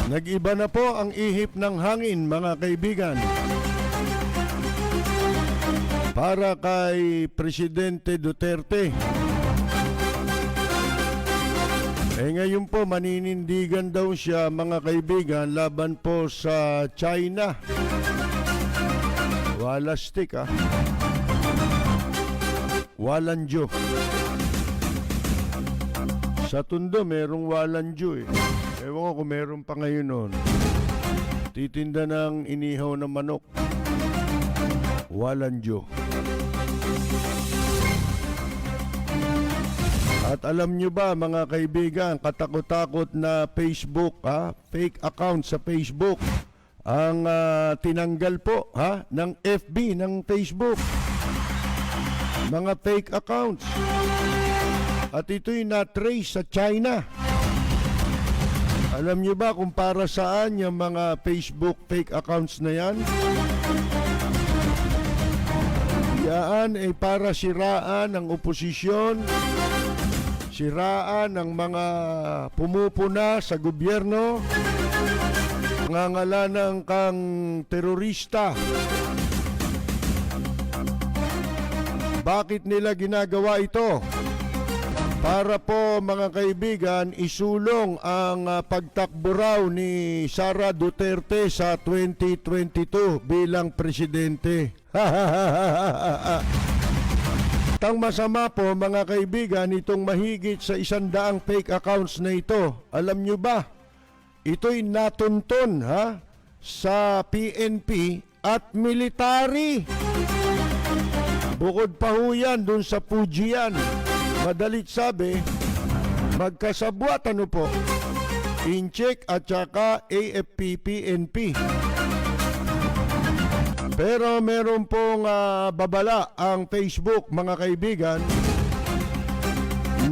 Nag-iba na po ang ihip ng hangin, mga kaibigan. Para kay Presidente Duterte. Ngayon po maninindigan daw siya, mga kaibigan, laban po sa China. Wala stick Walanjo. Sa Tondo merong walanjo Ewan ko kung meron pa ngayon noon. Titinda ng inihaw na manok. Walanjo. At alam nyo ba, mga kaibigan, katakot-takot na Facebook, fake account sa Facebook, ang tinanggal po ng FB, ng Facebook. Mga fake accounts. At ito'y na-trace sa China. Alam nyo ba kung para saan yung mga Facebook fake accounts na yan? Yan ay para siraan ang oposisyon, siraan ng mga pumupuna sa gobyerno, ngangalanan kang terorista. Bakit nila ginagawa ito? Para po, mga kaibigan, isulong ang pagtakbo raw ni Sara Duterte sa 2022 bilang presidente. Tang masama po, mga kaibigan, itong mahigit sa 100 fake accounts na ito. Alam nyo ba, ito'y natunton sa PNP at military. Bukod pa ho yan dun sa Fujian. Madalit sabi, magkasabwat po, Incheck at saka AFP, PNP. Pero meron pong babala ang Facebook, mga kaibigan,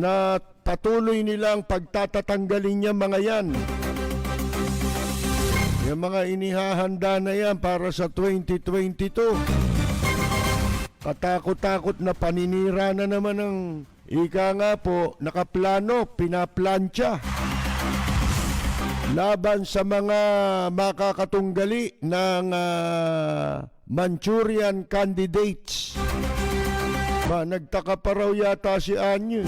na patuloy nilang pagtatatanggalin niya mga yan. Yung mga inihahanda na yan para sa 2022. Katakot-takot na paninira na naman ng ika nga po, nakaplano, pinaplantsa. Laban sa mga makakatunggali ng Manchurian candidates. Nagtaka pa raw yata si Anyo.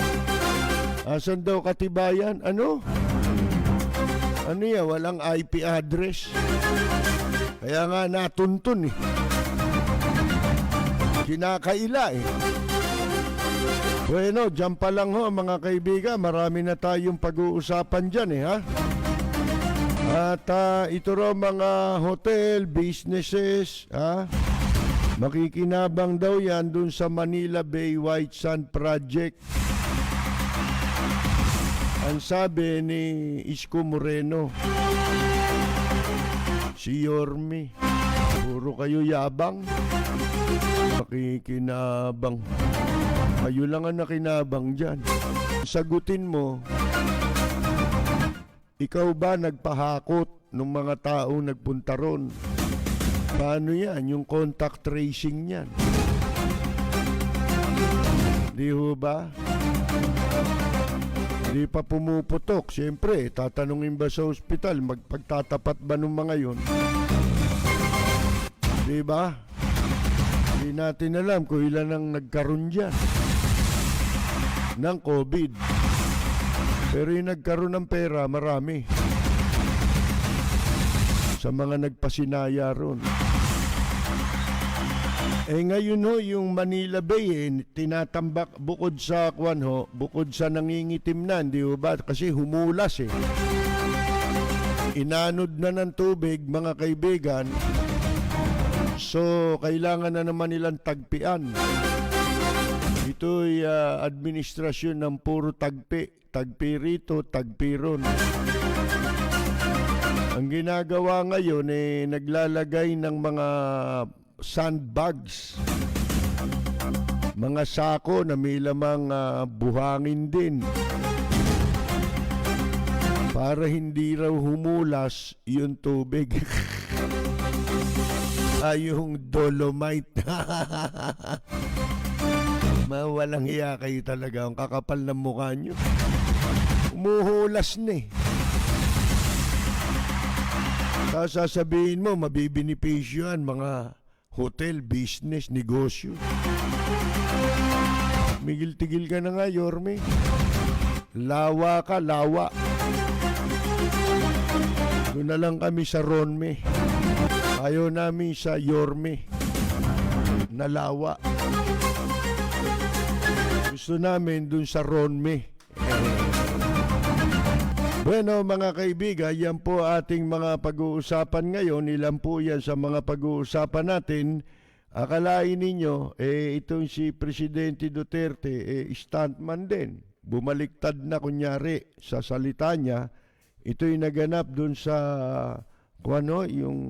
Asan daw katibayan? Ano yan? Walang IP address. Kaya nga natuntun kinakaila Bueno, dyan pa lang ho, mga kaibigan. Marami na tayong pag-uusapan dyan At ito raw mga hotel, businesses, makikinabang daw yan dun sa Manila Bay White Sand Project. Ang sabi ni Isko Moreno, si Yorme, puro kayo yabang, makikinabang. Kayo lang ang nakinabang dyan. Sagutin mo, ikaw ba nagpahakot ng mga taong nagpunta ron? Paano yan? Yung contact tracing yan. Di ho ba? Di pa pumuputok. Siyempre, tatanungin ba sa ospital, magpagtatapat ba ng mga yun? Di ba? Di natin alam kung ilan ang nagkaroon dyan ng COVID. Pero yung nagkaroon ng pera, marami. Sa mga nagpasinaya ron. Ngayon ho, yung Manila Bay, tinatambak bukod sa bukod sa nangingitimnan, di ba? Kasi humulas Inanod na ng tubig, mga kaibigan. So, kailangan na naman nilang tagpian. Ito'y administrasyon ng puro tagpi. Tagpi rito, tagpi ron. Ang ginagawa ngayon naglalagay ng mga sandbags. Mga sako na may lamang buhangin din. Para hindi raw humulas yung tubig. Yung dolomite. Mawalang hiya kayo talaga. Ang kakapal ng mukha nyo. Umuhulas na Tapos sasabihin mo, mabibinipisyohan mga hotel, business, negosyo. Migil-tigil ka na nga, Yorme. Lawa ka, lawa. Doon na lang kami sa Ronme. Ayaw namin sa Yorme. Nalawa. Gusto namin doon sa Ronme. Bueno, mga kaibigan, yan po ating mga pag-uusapan ngayon. Ilan po yan sa mga pag-uusapan natin. Akalain ninyo, itong si Presidente Duterte, stuntman din. Bumaliktad na kunyari sa salita niya. Ito'y naganap dun sa yung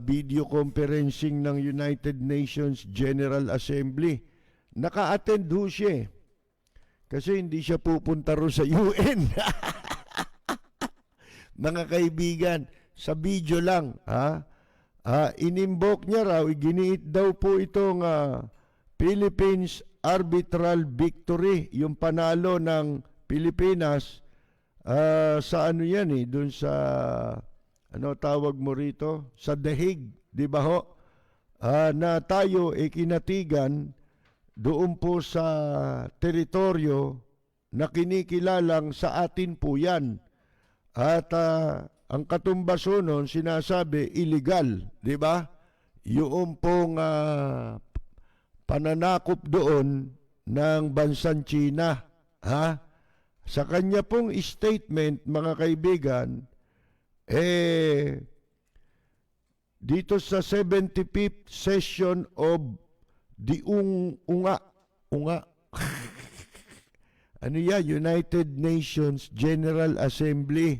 video conferencing ng United Nations General Assembly. Naka-attend ho siya. Kasi hindi siya pupunta ro sa UN. Mga kaibigan, sa video lang, inimbok niya raw, giniit daw po itong Philippines Arbitral Victory, yung panalo ng Pilipinas sa ano yan doon sa, ano tawag mo rito? Sa The Hague, di ba ho? Na tayo kinatigan doon po sa teritoryo na kinikilalang sa atin po yan. At ang katumbaso nun, sinasabi, illegal, di ba? Yung pong pananakop doon ng bansang China. Sa kanya pong statement, mga kaibigan, dito sa 75th session of the ano yan? United Nations General Assembly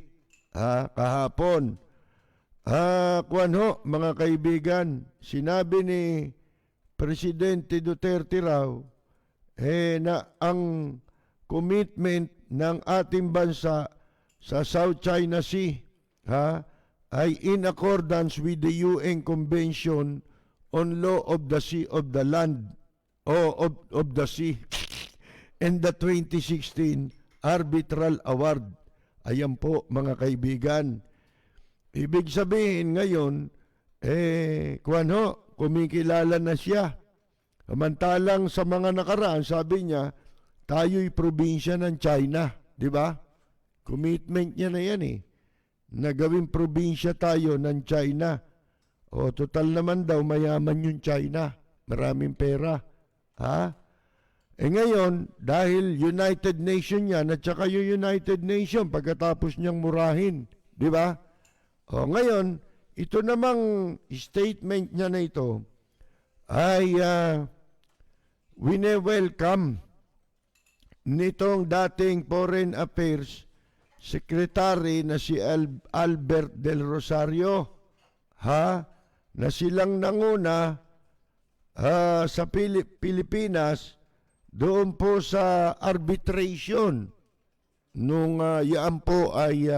kahapon. Mga kaibigan, sinabi ni Presidente Duterte raw na ang commitment ng ating bansa sa South China Sea ay in accordance with the UN Convention on Law of the Sea of the Land of the Sea and the 2016 Arbitral Award. Ayan po, mga kaibigan. Ibig sabihin ngayon, kumikilala na siya. Samantalang sa mga nakaraan, sabi niya, tayo'y probinsya ng China. Di ba? Commitment niya na yan na gawing probinsya tayo ng China. Total naman daw, mayaman yung China. Maraming pera. Ngayon, dahil United Nation yan, at saka yung United Nation, pagkatapos niyang murahin. Di ba? Ngayon, ito namang statement niya na ito ay wine-welcome nitong dating Foreign Affairs Secretary na si Albert Del Rosario, na silang nanguna sa Pilipinas doon po sa arbitration nung yan po ay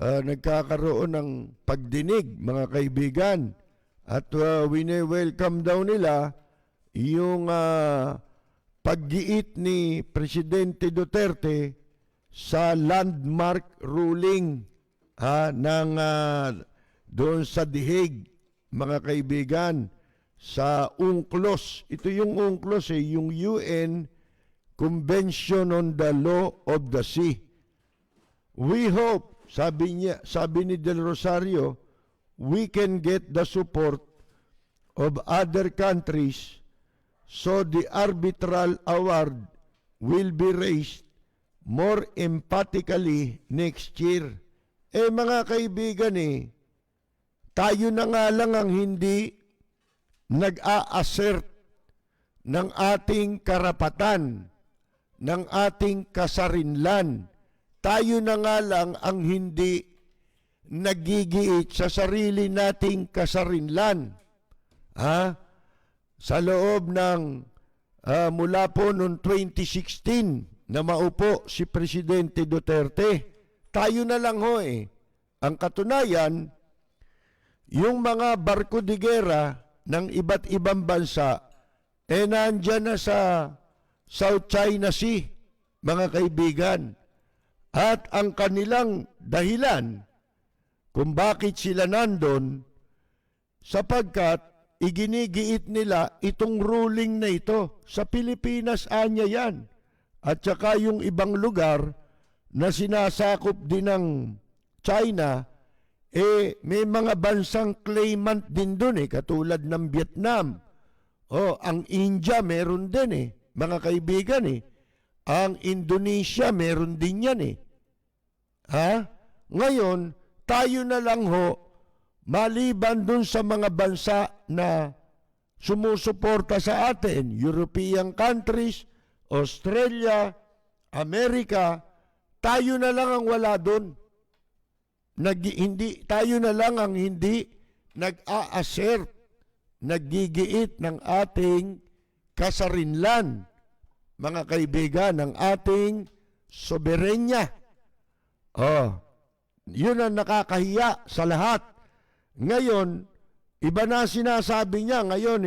nagkakaroon ng pagdinig, mga kaibigan. At wine-welcome daw nila yung paggiit ni Presidente Duterte sa landmark ruling ng doon sa The Hague, mga kaibigan, sa UNCLOS. Ito yung UNCLOS, yung UN Convention on the Law of the Sea. We hope, sabi ni Del Rosario, we can get the support of other countries so the arbitral award will be raised more emphatically next year. Mga kaibigan, tayo na nga lang ang hindi nag-a-assert ng ating karapatan, ng ating kasarinlan. Tayo na nga lang ang hindi nagigiit sa sarili nating kasarinlan. Sa loob ng mula po noong 2016 na maupo si Presidente Duterte, tayo na lang Ang katunayan, yung mga barko de gera ng iba't ibang bansa, nandyan na sa South China Sea, mga kaibigan. At ang kanilang dahilan kung bakit sila nandun, sapagkat iginigiit nila itong ruling na ito. Sa Pilipinas, anya yan. At saka yung ibang lugar na sinasakop din ng China, may mga bansang claimant din dun katulad ng Vietnam. Ang India meron din mga kaibigan Ang Indonesia meron din yan Ngayon, tayo na lang maliban dun sa mga bansa na sumusuporta sa atin, European countries, Australia, Amerika, tayo na lang ang wala dun. Tayo na lang ang hindi nag-a-assert, naggigiit ng ating kasarinlan, mga kaibigan, ng ating soberenya. Yun ang nakakahiya sa lahat. Ngayon, iba na sinasabi niya ngayon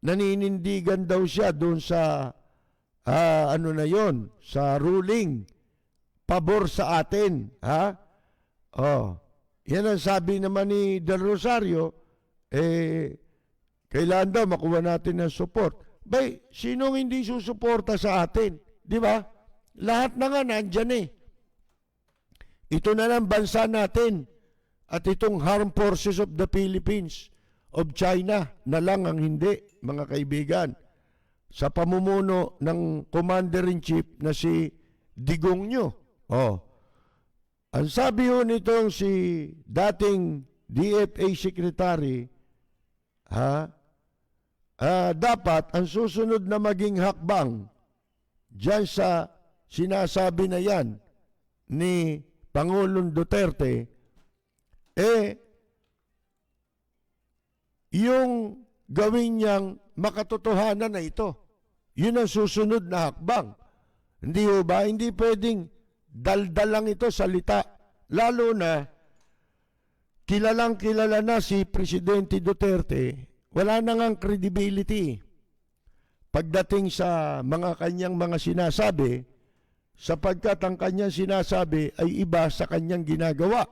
naninindigan daw siya doon sa sa ruling pabor sa atin, yan ang sabi naman ni Del Rosario, kailan daw makuha natin ng support. Sinong hindi susuporta sa atin? Di ba? Lahat na nga nandyan Ito na lang bansa natin at itong Armed Forces of the Philippines of China na lang ang hindi, mga kaibigan. Sa pamumuno ng Commander-in-Chief na si Digong nyo. Ang sabi nitong si dating DFA Secretary, dapat ang susunod na maging hakbang dyan sa sinasabi na yan ni Pangulong Duterte, yung gawin niyang makatotohanan na ito. Yun ang susunod na hakbang. Hindi ba? Hindi pwedeng daldalang ito salita. Lalo na, kilala na si Presidente Duterte, wala na ngang credibility pagdating sa mga kanyang mga sinasabi, sapagkat ang kanyang sinasabi ay iba sa kanyang ginagawa.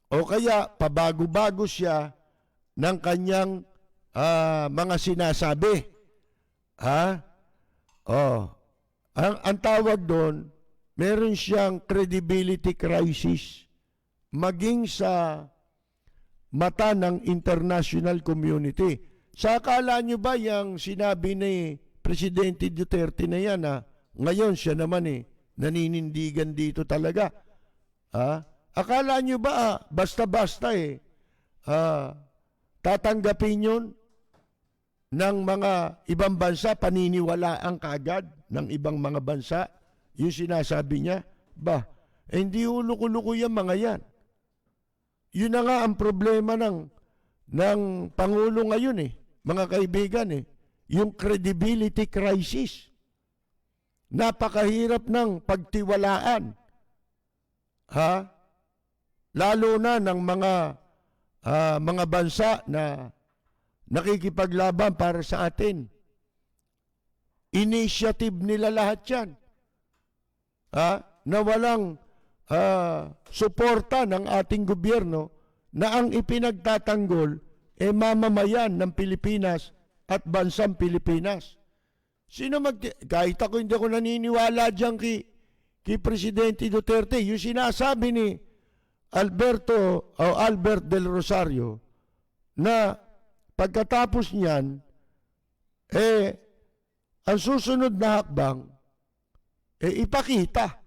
O kaya, pabago-bago siya ng kanyang mga sinasabi. Ang tawag doon, meron siyang credibility crisis maging sa mata ng international community. Sa akala nyo ba yung sinabi ni Presidente Duterte na yan ngayon siya naman naninindigan dito talaga? Akala nyo ba basta-basta tatanggapin yun ng mga ibang bansa, paniniwalaan kaagad ng ibang mga bansa yung sinasabi niya? Hindi uluko-luko yung mga yan. Yun na nga ang problema ng Pangulo ngayon mga kaibigan yung credibility crisis. Napakahirap ng pagtiwalaan. Lalo na ng mga bansa na nakikipaglaban para sa atin. Initiative nila lahat yan. Na walang suporta ng ating gobyerno na ang ipinagtatanggol mamamayan ng Pilipinas at bansang Pilipinas. Kahit ako hindi ako naniniwala dyan kay Presidente Duterte, yung sinasabi ni Albert Del Rosario na pagkatapos niyan, ang susunod na hakbang, ipakita.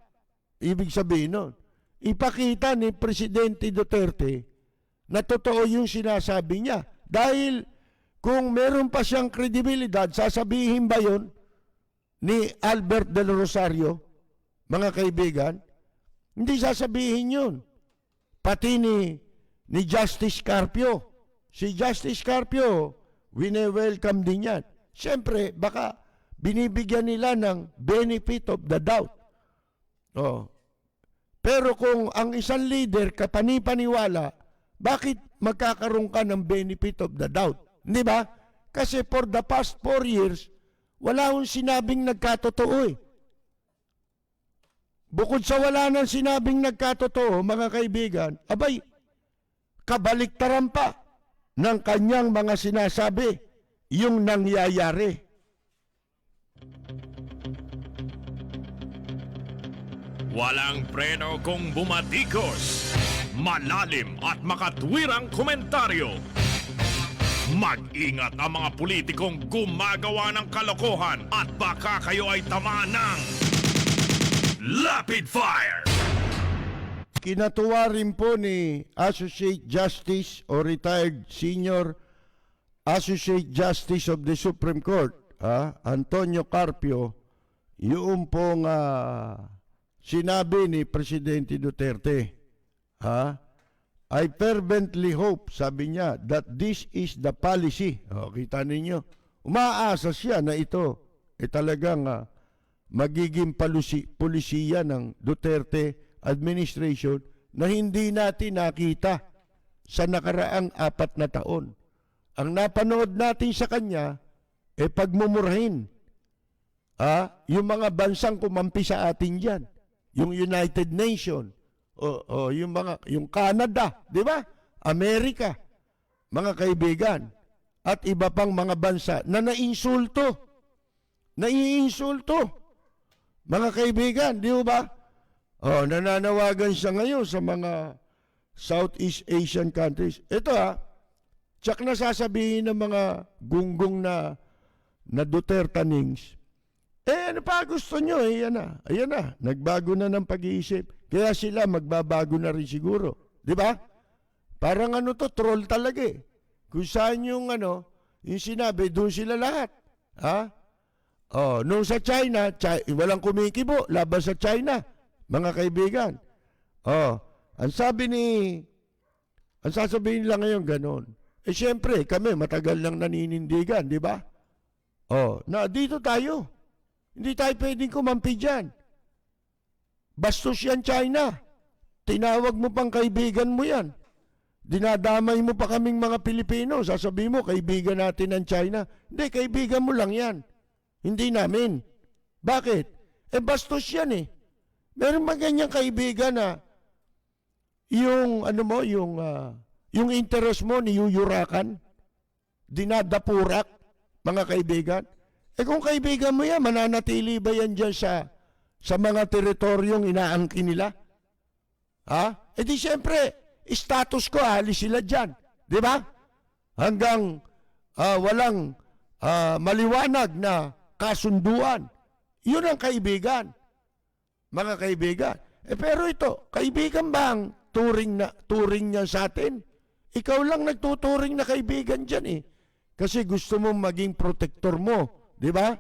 Ibig sabihin nun, ipakita ni Presidente Duterte na totoo yung sinasabi niya. Dahil kung meron pa siyang kredibilidad, sasabihin ba yun ni Albert Del Rosario, mga kaibigan? Hindi sasabihin yun. Pati ni Justice Carpio. Si Justice Carpio, wine-welcome din yan. Siyempre, baka binibigyan nila ng benefit of the doubt. Pero kung ang isang leader kapanipaniwala, bakit magkakaroon ka ng benefit of the doubt? Hindi ba? Kasi for the past 4 years, wala akong sinabing nagkatotoo Bukod sa wala nang sinabing nagkatotoo, mga kaibigan, kabaliktaran pa ng kanyang mga sinasabi yung nangyayari. Walang preno kung bumatikos. Malalim at makatwirang komentaryo. Mag-ingat ang mga politikong gumagawa ng kalokohan at baka kayo ay tamaan ng Rapid Fire! Kinatuwa rin po ni Associate Justice o Retired Senior Associate Justice of the Supreme Court, Antonio Carpio, yung pong sinabi ni Presidente Duterte. I fervently hope, sabi niya, that this is the policy. Kita ninyo, umaasa siya na ito talagang magiging pulisiya ng Duterte administration na hindi natin nakita sa nakaraang 4 na taon. Ang napanood natin sa kanya pagmumurahin yung mga bansang kumampi sa atin dyan, yung United Nations, yung Canada, di ba? Amerika, mga kaibigan, at iba pang mga bansa na naiinsulto, mga kaibigan, di ba? Nananawagan siya ngayon sa mga Southeast Asian countries. Ito tsak na sasabihin ng mga gunggong na Dutertanings, ano pa gusto nyo? Ayan na, nagbago na ng pag-iisip. Kaya sila magbabago na rin siguro. Di ba? Parang troll talaga eh. Kung saan yung sinabi, doon sila lahat. Nung sa China, walang kumikibo, laban sa China, mga kaibigan. Ang sasabihin lang ngayon ganon. Siyempre, kami matagal lang naninindigan, di ba? Na dito tayo. Hindi tayo pwedeng kumampi dyan. Bastos yan, China. Tinawag mo pang kaibigan mo yan. Dinadamay mo pa kaming mga Pilipino. Sasabihin mo, kaibigan natin ang China. Hindi, kaibigan mo lang yan. Hindi namin. Bakit? Bastos yan eh. Meron ba ganyang kaibigan na yung interest mo niyuyurakan? Dinadapurak, mga kaibigan? Kung kaibigan mo yan, mananatili ba yan dyan sa mga teritoryong inaangkin nila? Di siyempre, status ko, alis sila dyan. Di ba? Hanggang walang maliwanag na kasunduan. Yun ang kaibigan. Mga kaibigan. Pero ito, kaibigan ba ang turing niya sa atin? Ikaw lang nagtuturing na kaibigan dyan eh. Kasi gusto mong maging protector mo. Di ba?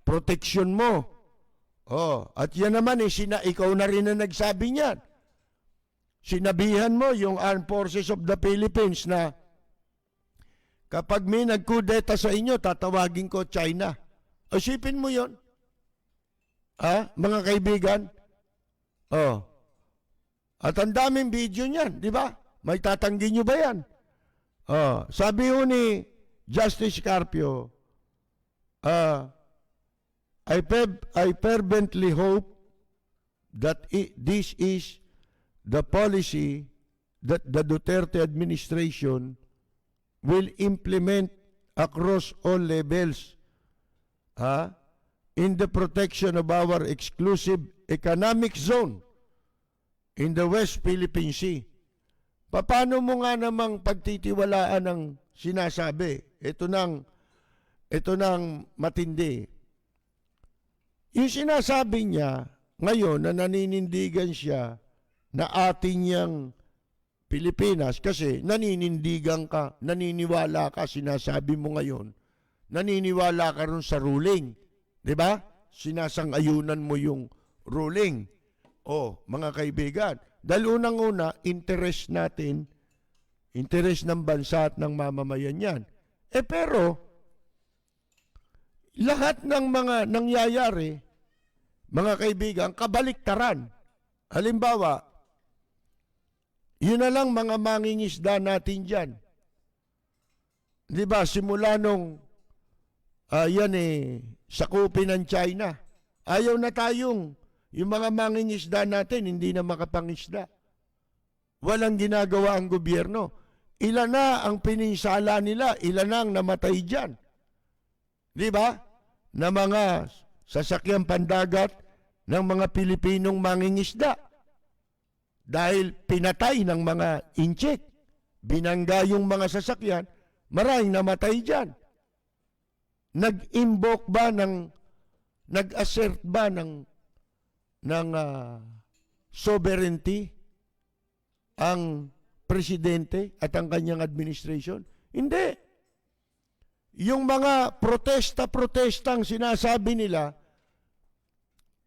Protection mo. At yan naman ikaw na rin na nagsabi niyan. Sinabihan mo yung Armed Forces of the Philippines na kapag may nagkudeta sa inyo, tatawagin ko China. Isipin mo yon, mga kaibigan? At ang daming video niyan, di ba? May tatanggi nyo ba yan? Sabi ho ni Justice Carpio, I fervently hope that this is the policy that the Duterte administration will implement across all levels in the protection of our exclusive economic zone in the West Philippine Sea. Paano mo nga namang pagtitiwalaan ang sinasabi? Ito nang matindi. Yung sinasabi niya ngayon na naninindigan siya na atin niyang Pilipinas kasi naninindigan ka, naniniwala ka, sinasabi mo ngayon, naniniwala ka rin sa ruling. Di ba? Sinasang-ayunan mo yung ruling. Mga kaibigan, dahil unang-una, interest natin, interest ng bansa at ng mamamayan yan. Pero, lahat ng mga nangyayari, mga kaibigan, kabaliktaran. Halimbawa, yun na lang mga mangingisda natin dyan. Di ba, simula nung sakupin ng China, ayaw na tayong, yung mga mangingisda natin, hindi na makapangisda. walang ginagawa ang gobyerno. Ilan na ang pininsala nila, ilan na ang namatay dyan. Di ba? Na mga sasakyang pandagat ng mga Pilipinong mangingisda. Dahil pinatay ng mga inchik, binangga yung mga sasakyan, maraming namatay dyan. Nag-invoke ba nag-assert ba ng sovereignty ang presidente at ang kanyang administration? Hindi. Yung mga protesta-protestang sinasabi nila,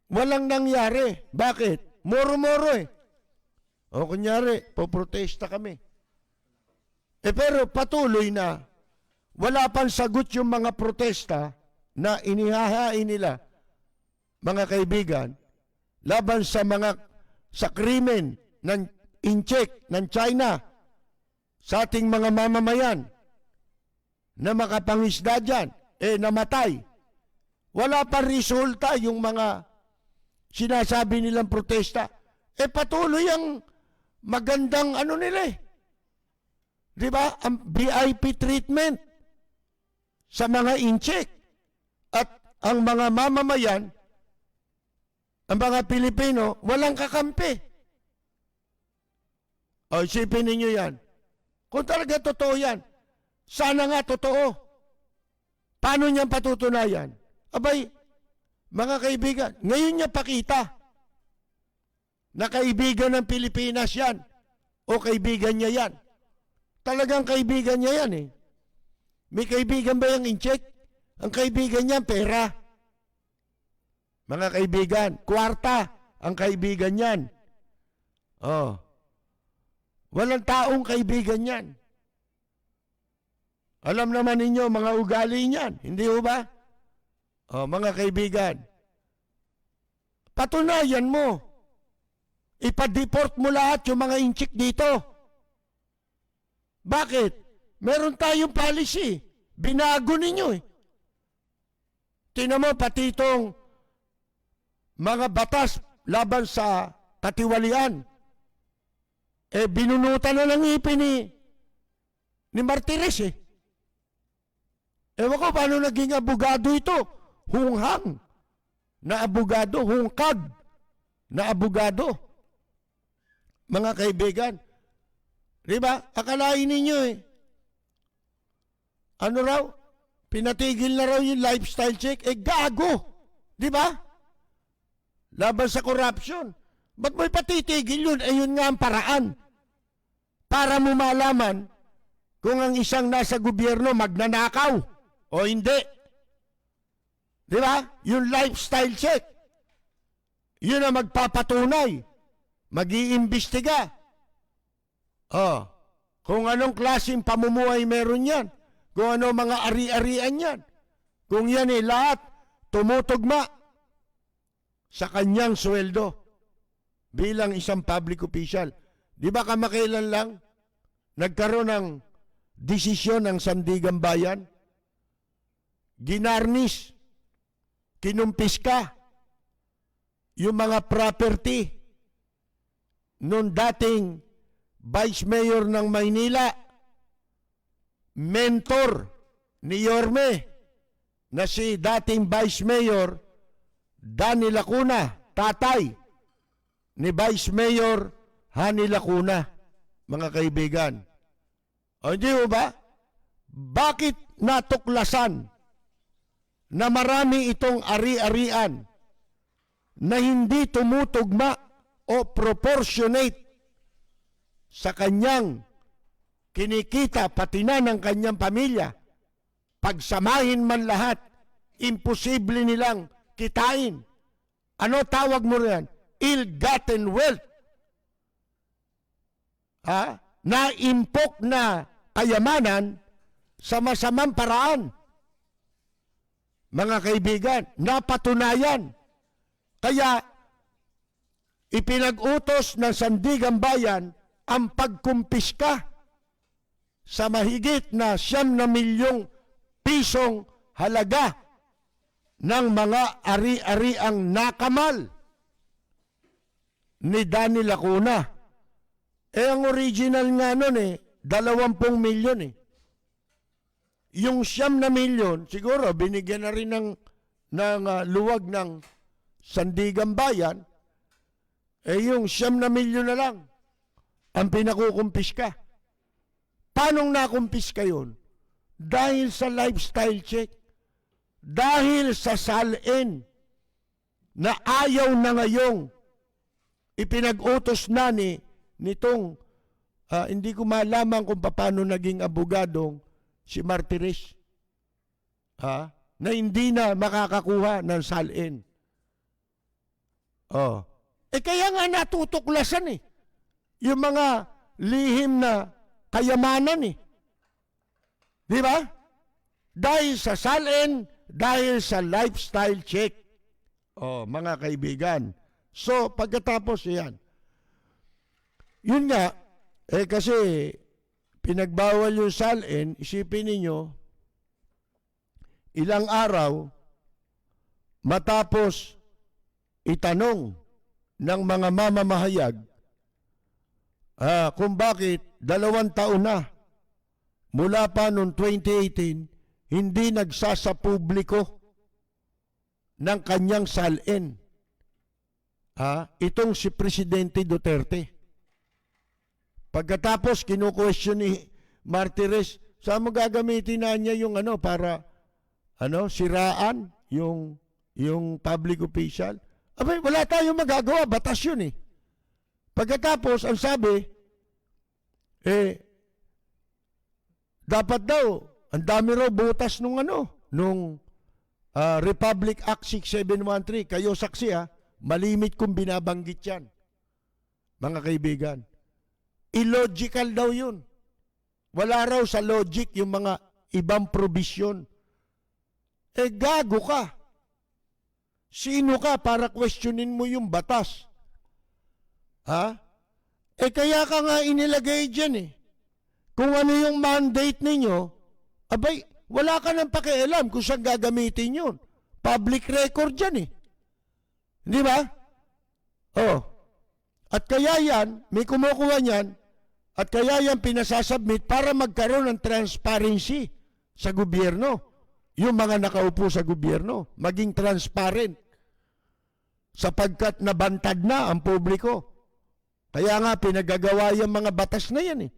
walang nangyari. Bakit? Moro-moro eh. O kunyari, poprotesta kami. Pero patuloy na, wala pang sagot yung mga protesta na inihahain nila, mga kaibigan, laban sa krimen ng incheck ng China sa ating mga mamamayan na makapangisda dyan, namatay. Wala pa resulta yung mga sinasabi nilang protesta. Patuloy ang magandang nila Di ba? Ang VIP treatment sa mga incheck. At ang mga mamamayan, ang mga Pilipino, walang kakampi. Isipin ninyo yan. Kung talaga totoo yan, sana nga totoo. Paano niyan patutunayan? Abay, mga kaibigan, ngayon niya pakita na kaibigan ng Pilipinas yan o kaibigan niya yan. Talagang kaibigan niya yan eh. May kaibigan ba yung incheck? Ang kaibigan niya, pera. Mga kaibigan, kwarta ang kaibigan niyan. Walang taong kaibigan niyan. Alam naman ninyo, mga ugali niyan. Hindi ho ba? Mga kaibigan, patunayan mo. Ipa-deport mo lahat yung mga inchik dito. Bakit? Meron tayong policy. Binago ninyo eh. Tingnan mo, pati itong mga batas laban sa katiwalian. Binunutan na ng ngipin ni Martires eh. Ewan ko paano naging abogado ito. Hunghang na abogado, hungkag na abogado. Mga kaibigan, di ba? Akalain ninyo eh. Ano raw? Pinatigil na raw yung lifestyle check. Gago! Di ba? Laban sa corruption. Ba't mo'y patitigil yun? Yun nga ang paraan. Para mo malaman kung ang isang nasa gobyerno magnanakaw o hindi. Di ba? Yung lifestyle check. Yun ang magpapatunay. Mag-iimbestiga. Kung anong klaseng pamumuhay meron yan. Kung ano mga ari-arian yan. Kung yan lahat tumutugma sa kanyang sweldo bilang isang public official. Di ba kamakailan lang nagkaroon ng desisyon ng Sandigan Bayan? Ginarnish, kinumpiska yung mga property nung dating Vice Mayor ng Maynila, mentor ni Yorme, na si dating Vice Mayor Danny Lacuna, tatay ni Vice Mayor Hani Lacuna, mga kaibigan. Hindi mo ba? Bakit natuklasan na marami itong ari-arian na hindi tumutugma o proportionate sa kanyang kinikita pati na ng kanyang pamilya? Pagsamahin man lahat, imposible nilang kitain. Ano tawag mo riyan? Ill-gotten wealth. Naimpok na kayamanan sa masamang paraan. Mga kaibigan, napatunayan. Kaya, ipinag-utos ng Sandigan Bayan ang pagkumpiska sa mahigit na 9 na milyong pisong halaga ng mga ari-ariang nakamal ni Danny Lacuna Ang original nga nun 20 milyon Yung 9 na milyon, siguro binigyan na rin ng luwag ng Sandigan Bayan, yung 9 na milyon na lang ang pinakukumpiska. Paano nakumpiska yun? Dahil sa lifestyle check. Dahil sa salin na ayaw na ngayong ipinag-utos na nitong hindi ko malaman kung paano naging abogadong si Martires. Na hindi na makakakuha ng salin. Kaya nga natutuklasan yung mga lihim na kayamanan Di ba? Dahil sa salin, dahil sa lifestyle check. Mga kaibigan. So, pagkatapos yan. Yun nga, kasi pinagbawal yung salin, isipin ninyo, ilang araw, matapos itanong ng mga mamamahayag, kung bakit 2 taon na mula pa noong 2018 hindi nagsasapubliko ng kanyang salin. Itong si Presidente Duterte. Pagkatapos kinu-question ni Martires, saan mo gagamitin na niya yung para siraan yung public official? Abay, wala tayong magagawa, batas yun Pagkatapos, ang sabi, dapat daw, ang dami raw butas nung Republic Act 6713. Kayo saksi malimit kung binabanggit yan. Mga kaibigan. Illogical daw yun. Wala raw sa logic yung mga ibang provision. Gago ka. Sino ka para questionin mo yung batas? Kaya ka nga inilagay dyan Kung ano yung mandate ninyo, abay, wala ka nang pakialam kung saan gagamitin yun. Public record dyan Di ba? At kaya yan, may kumukuha niyan, at kaya yan pinasasubmit para magkaroon ng transparency sa gobyerno. Yung mga nakaupo sa gobyerno, maging transparent. Sapagkat nabantad na ang publiko. Kaya nga pinagagawa yung mga batas na yan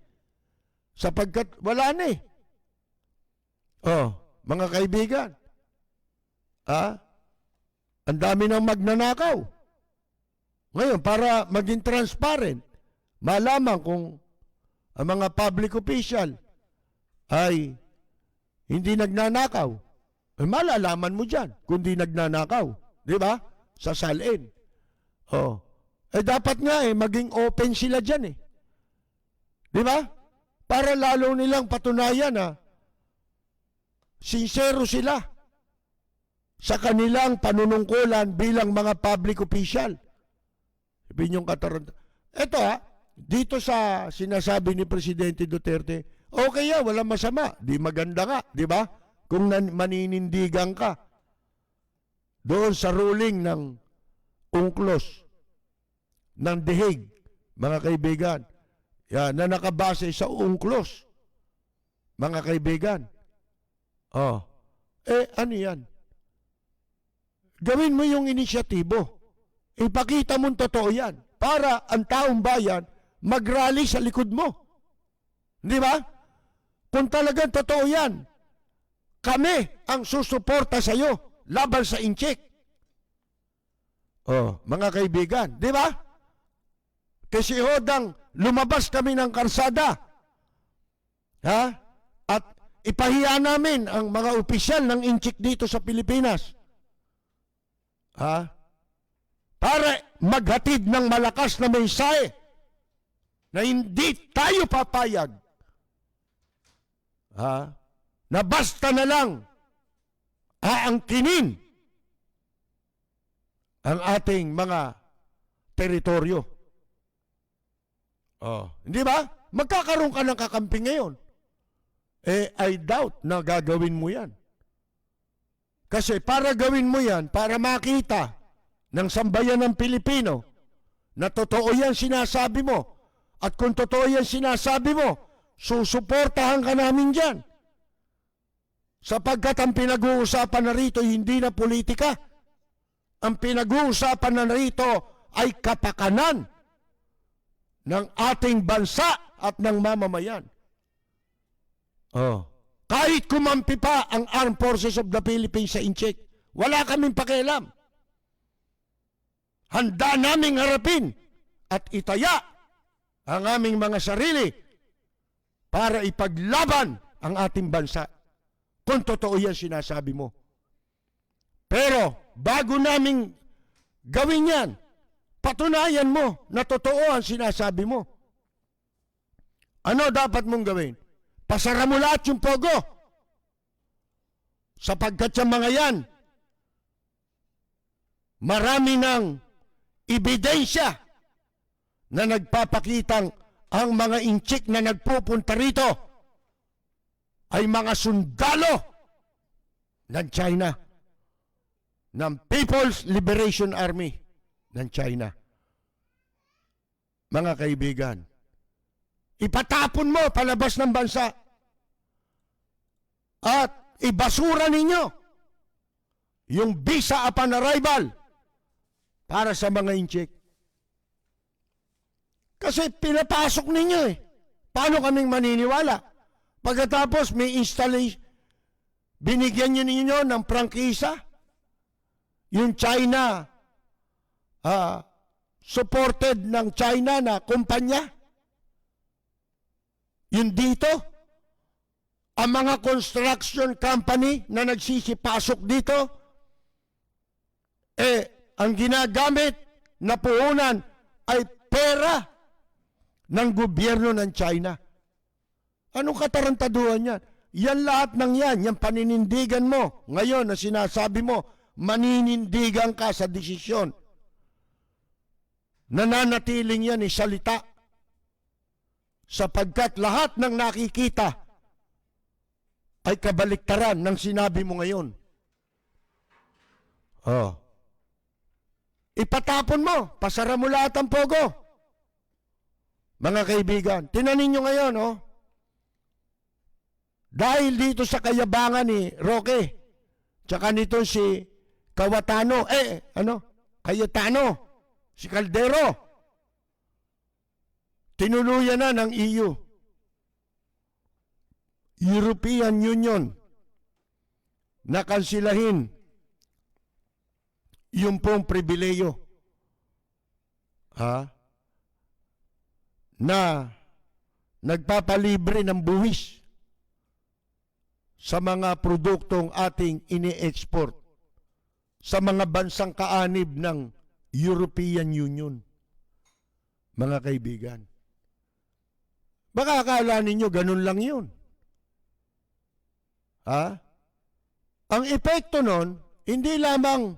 Sapagkat wala na mga kaibigan. Ang dami ng magnanakaw. Ngayon, para maging transparent, malaman kung ang mga public official ay hindi nagnanakaw. Malalaman mo dyan kung di nagnanakaw. Di ba? Sa salin. Dapat nga maging open sila dyan Di ba? Para lalo nilang patunayan sincero sila sa kanilang panunungkulan bilang mga public official. Sabihin yung kataranta. Ito dito sa sinasabi ni Presidente Duterte, okay walang masama. Di maganda nga, di ba? Kung maninindigan ka doon sa ruling ng UNCLOS, ng The Hague, mga kaibigan, na nakabase sa UNCLOS, mga kaibigan. Ano yan? Gawin mo yung inisyatibo. Ipakita mong totoo yan para ang taong bayan mag-rally sa likod mo. Di ba? Kung talagang totoo yan, kami ang susuporta sa iyo laban sa incheck. Mga kaibigan, di ba? Kasi hodang lumabas kami ng karsada. At ipahiya namin ang mga opisyal ng incheck dito sa Pilipinas. Para maghatid ng malakas na mensahe na hindi tayo papayag na basta na lang aangkinin ang ating mga teritoryo. Hindi ba? Magkakaroon ka ng kakampi ngayon. I doubt na gagawin mo yan. Kasi para gawin mo yan, para makita ng sambayan ng Pilipino na totoo yan sinasabi mo, At kung totoo yan sinasabi mo, susuportahan ka namin dyan. Sapagkat ang pinag-uusapan na rito hindi na politika. Ang pinag-uusapan na rito ay kapakanan ng ating bansa at ng mamamayan. Kahit kumampi pa ang Armed Forces of the Philippines sa incheck, wala kaming pakialam. Handa naming harapin at itaya ang aming mga sarili para ipaglaban ang ating bansa. Kung totoo yan sinasabi mo. Pero bago naming gawin yan, patunayan mo na totoo ang sinasabi mo. Ano dapat mong gawin? Pasara mo lahat yung pogo. Sapagkat yung mga yan, marami ng ebidensya na nagpapakitang ang mga inchik na nagpupunta rito ay mga sundalo ng China, ng People's Liberation Army ng China. Mga kaibigan, ipatapon mo palabas ng bansa at ibasura ninyo yung visa upon arrival para sa mga inchik. Kasi pinapasok ninyo eh. Paano kaming maniniwala? Pagkatapos may installation, binigyan nyo ninyo ng prangkisa, yung China, supported ng China na kumpanya, yun dito, ang mga construction company na nagsisipasok dito, ang ginagamit na puhunan ay pera ng gobyerno ng China. Anong katarantaduhan yan? Yan lahat ng yan, yan paninindigan mo. Ngayon na sinasabi mo, maninindigan ka sa desisyon. Nananatiling yan salita. Sapagkat lahat ng nakikita ay kabaliktaran ng sinabi mo ngayon. Ipatapon mo, pasara mo lahat ang pogo. Mga kaibigan, tinanin nyo ngayon, dahil dito sa kayabangan ni Roque, tsaka nito si Cayetano, si Caldero, tinuluyan na ng EU, European Union, na kansilahin yung pong pribileyo na nagpapalibre ng buwis sa mga produktong ating ini-export sa mga bansang kaanib ng European Union. Mga kaibigan, baka akala ninyo ganun lang yun. Ang epekto nun, hindi lamang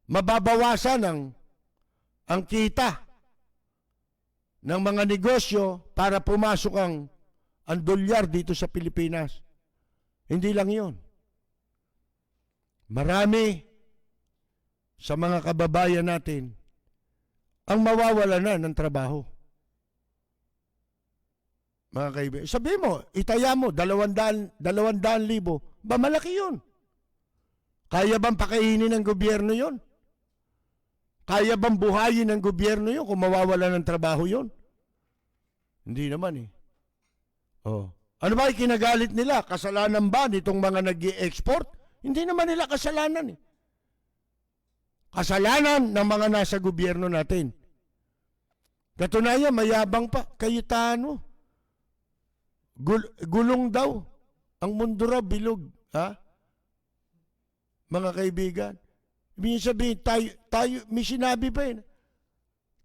mababawasan ang kita ng mga negosyo para pumasok ang dolyar dito sa Pilipinas. Hindi lang yun. Marami sa mga kababayan natin ang mawawala na ng trabaho. Mga kaibigan, sabi mo, itaya mo, 200,000, ba malaki yun? Kaya bang pakainin ng gobyerno yun? Kaya bang buhayin ng gobyerno yun kung mawawala ng trabaho yun? Hindi naman eh. Ano ba ikinagalit nila? Kasalanan ba nitong mga nag-i-export? Hindi naman nila kasalanan eh. Kasalanan ng mga nasa gobyerno natin. Katunayan, mayabang pa. Cayetano. Gulong daw. Ang mundo raw bilog. Mga kaibigan. Ibig sabihin, tayo, may sinabi pa eh.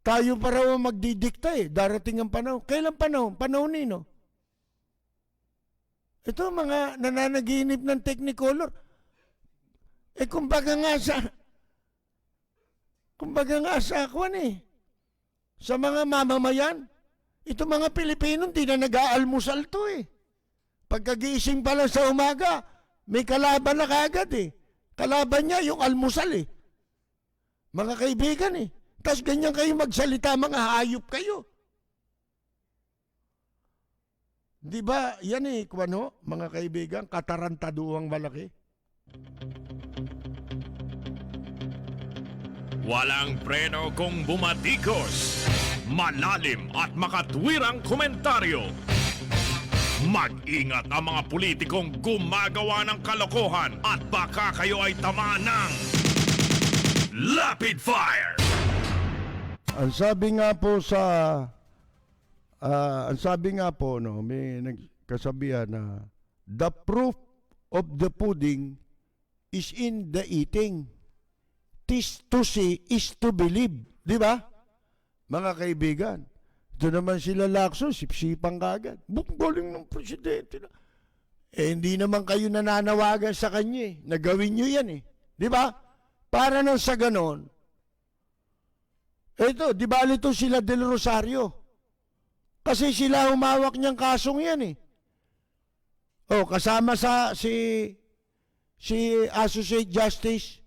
Tayo pa raw magdidikta eh. Darating ang panahon. Kailan panahon? Panahon nino. Ito mga nananaginip ng Technicolor. Kumbaga nga sa kwan eh. Sa mga mamamayan, ito mga Pilipino, hindi na nag-aalmusal to eh. Pagkagising pa lang sa umaga, may kalaban na kagad eh. Kalaban niya yung almusal eh. Mga kaibigan eh. Tapos ganyan kayo magsalita, mga hayop kayo. Di ba, yan kuwano, mga kaibigan, katarantaduang malaki. Walang preno kung bumatikos. Malalim at makatwirang komentaryo. Mag-ingat ang mga politikong gumagawa ng kalokohan at baka kayo ay tamaan ng Rapid Fire! Ang sabi nga po no, may nagkasabihan na the proof of the pudding is in the eating. Tis to see is to believe. Di ba? Mga kaibigan, ito naman sila Lacson, sipsipang kagad. Galing ng presidente na. Hindi naman kayo nananawagan sa kanya Nagawin nyo yan Di ba? Para nang sa ganon, ito, di ba ito sila Del Rosario? Kasi sila humawak niyang kasong yan kasama si Associate Justice,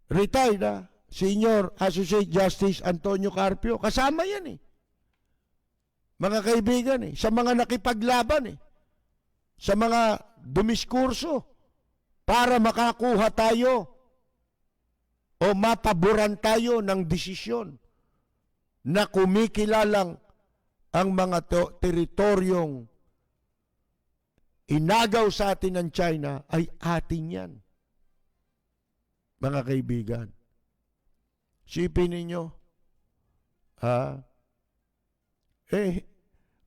retired Senior Associate Justice Antonio Carpio. Kasama yan mga kaibigan sa mga nakipaglaban sa mga dumiskurso para makakuha tayo o mapaboran tayo ng desisyon na kumikilalang ang mga teritoryong inagaw sa atin ng China ay atin yan. Mga kaibigan, sipin ninyo,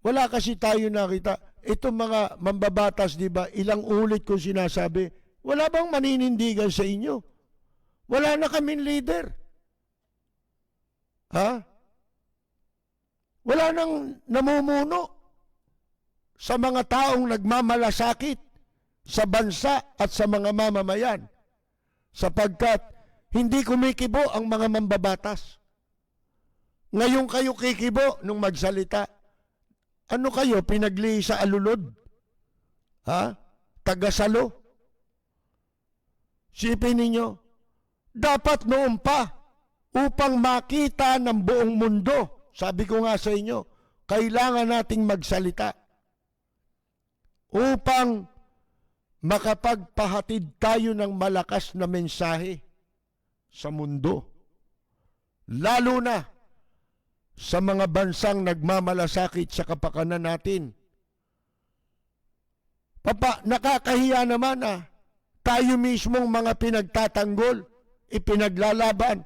wala kasi tayo nakita. Itong mga mambabatas, di ba, ilang ulit kong sinasabi, wala bang maninindigan sa inyo? Wala na kaming leader. Wala nang namumuno sa mga taong nagmamalasakit sa bansa at sa mga mamamayan sapagkat hindi kumikibo ang mga mambabatas. Ngayon kayo kikibo nung magsalita. Ano kayo, pinagli sa alulod? Tagasalo? Sipin ninyo, dapat noon pa, upang makita ng buong mundo, sabi ko nga sa inyo, kailangan nating magsalita upang makapagpahatid tayo ng malakas na mensahe sa mundo. Lalo na sa mga bansang nagmamalasakit sa kapakanan natin. Nakakahiya naman tayo mismong mga pinagtatanggol, ipinaglalaban.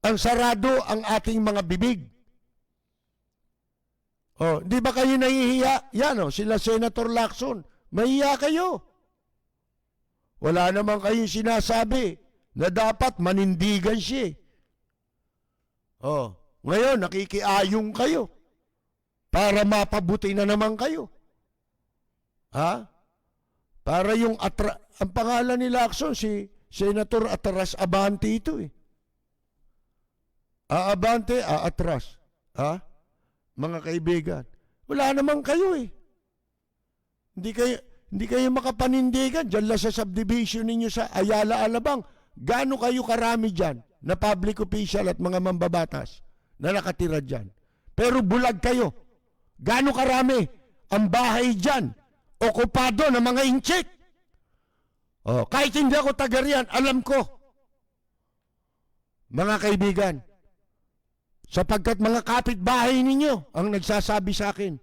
Ang sarado ang ating mga bibig. Di ba kayo nahihiya? Yan sila Senator Lacson. Mahiya kayo. Wala naman kayong sinasabi na dapat manindigan siya. Ngayon, nakikiayong kayo para mapabuti na naman kayo. Para yung ang pangalan ni Lacson, si Senator Atras Abante ito Aabante, aatras. Mga kaibigan, wala naman kayo Hindi kayo makapanindigan dyan lang sa subdivision ninyo sa Ayala Alabang. Gaano kayo karami dyan na public official at mga mambabatas na nakatira dyan? Pero bulag kayo. Gaano karami ang bahay dyan okupado ng mga inchik? Kahit hindi ako taga riyan, alam ko. Mga kaibigan, sapagkat mga kapitbahay ninyo ang nagsasabi sa akin.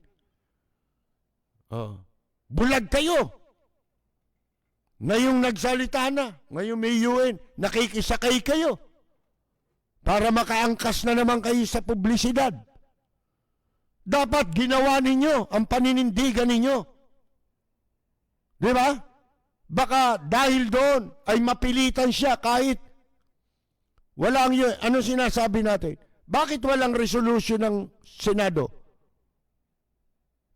Bulag kayo. Ngayong nagsalita na, ngayong may UN, nakikisakay kayo para makaangkas na naman kayo sa publisidad. Dapat ginawa ninyo ang paninindigan ninyo. Di ba? Baka dahil doon ay mapilitan siya kahit walang yun. Ano sinasabi natin? Bakit walang resolution ng Senado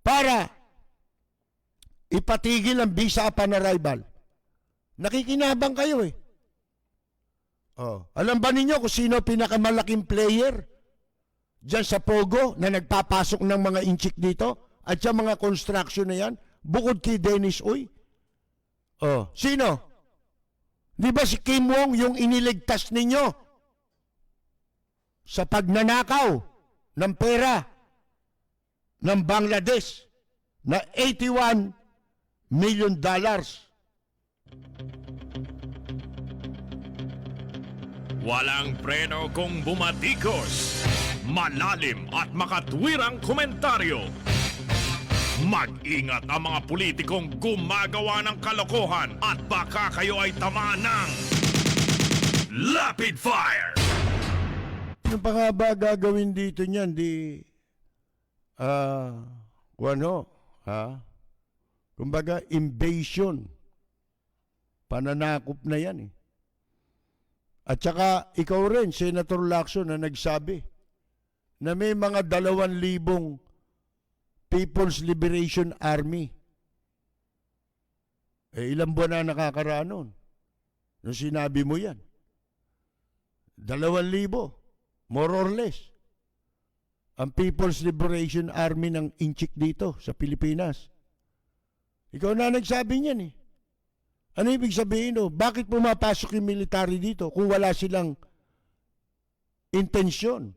para ipatigil ang visa upon arrival? Nakikinabang kayo Alam ba ninyo kung sino pinakamalaking player dyan sa Pogo na nagpapasok ng mga inchik dito at sa mga construction na yan bukod kay Dennis Uy? Sino? Di ba si Kim Wong yung iniligtas ninyo sa pagnanakaw ng pera ng Bangladesh na $81 million. Walang preno kung bumatikos. Malalim at makatwirang komentaryo. Mag-ingat ang mga politikong gumagawa ng kalokohan at baka kayo ay tamaan ng Lapid Fire! Ano pa nga ba gagawin dito niyan? Kumbaga, invasion. Pananakop na yan eh. At saka, ikaw rin, Senator Lacson, na nagsabi na may mga 2,000 People's Liberation Army. Ilang buwan na nakakaraan nun? Nung sinabi mo yan. 2,000, more or less. Ang People's Liberation Army ng Inchik dito sa Pilipinas. Ikaw na nagsabi niyan eh. Ano ibig sabihin no? Bakit pumapasok yung military dito kung wala silang intensyon?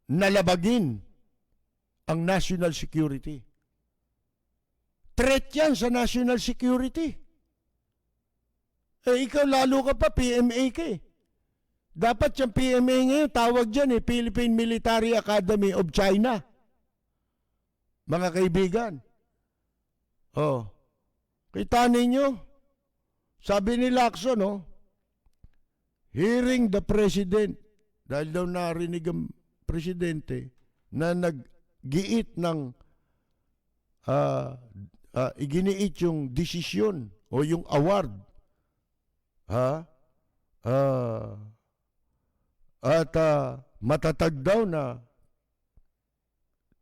Nalabagin ang national security. Threat yan sa national security. Ikaw lalo ka pa, PMA ka eh. Dapat yung PMA ngayon, tawag dyan eh, Philippine Military Academy of China. Mga kaibigan. Kita ninyo, sabi ni Lacson, hearing the president, dahil daw narinig ang presidente na nag-giit ng iginiit yung desisyon o yung award at matatag daw na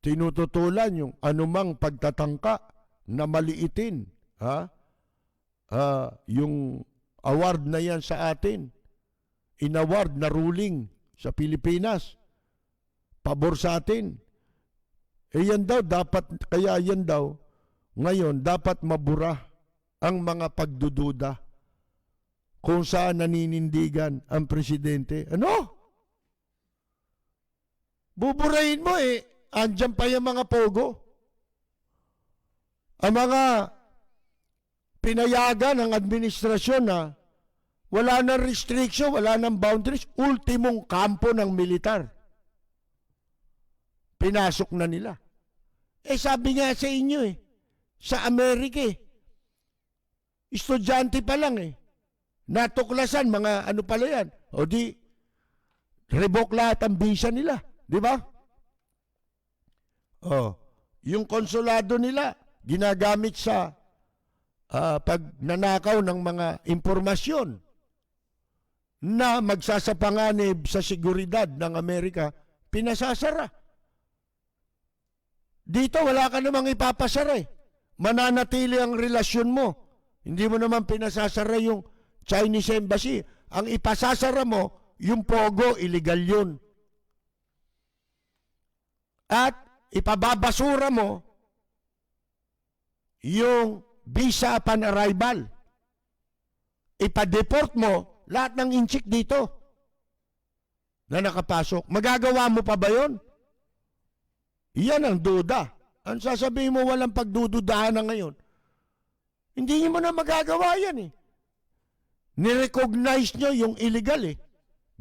tinututulan yung anumang pagtatangka na maliitin yung award na yan sa atin, inaward na ruling sa Pilipinas, pabor sa atin. Yan daw dapat, kaya yan daw ngayon dapat mabura ang mga pagdududa kung saan naninindigan ang presidente. Ano? Buburahin mo eh, andyan pa yung mga pogo. Ang mga pinayagan ng administrasyon na wala nang restriction, wala nang boundaries, ultimong kampo ng militar. Pinasok na nila. Sabi nga sa inyo eh, sa Amerika eh, estudyante pa lang eh, natuklasan, mga ano pala yan, o di, revoke lahat ang visa nila, di ba? Yung konsulado nila, ginagamit sa pagnanakaw ng mga impormasyon na magsasapanganib sa seguridad ng Amerika, pinasasara. Dito wala ka namang ipapasara eh. Mananatili ang relasyon mo. Hindi mo naman pinasasara yung Chinese Embassy. Ang ipasasara mo, yung pogo, illegal yun. At ipababasura mo yung visa upon arrival. Ipa-deport mo lahat ng inchik dito na nakapasok. Magagawa mo pa ba yun? Yan ang duda. Ang sasabihin mo walang pagdududahan na ngayon. Hindi mo na magagawa yan eh. Nirecognize nyo yung illegal eh.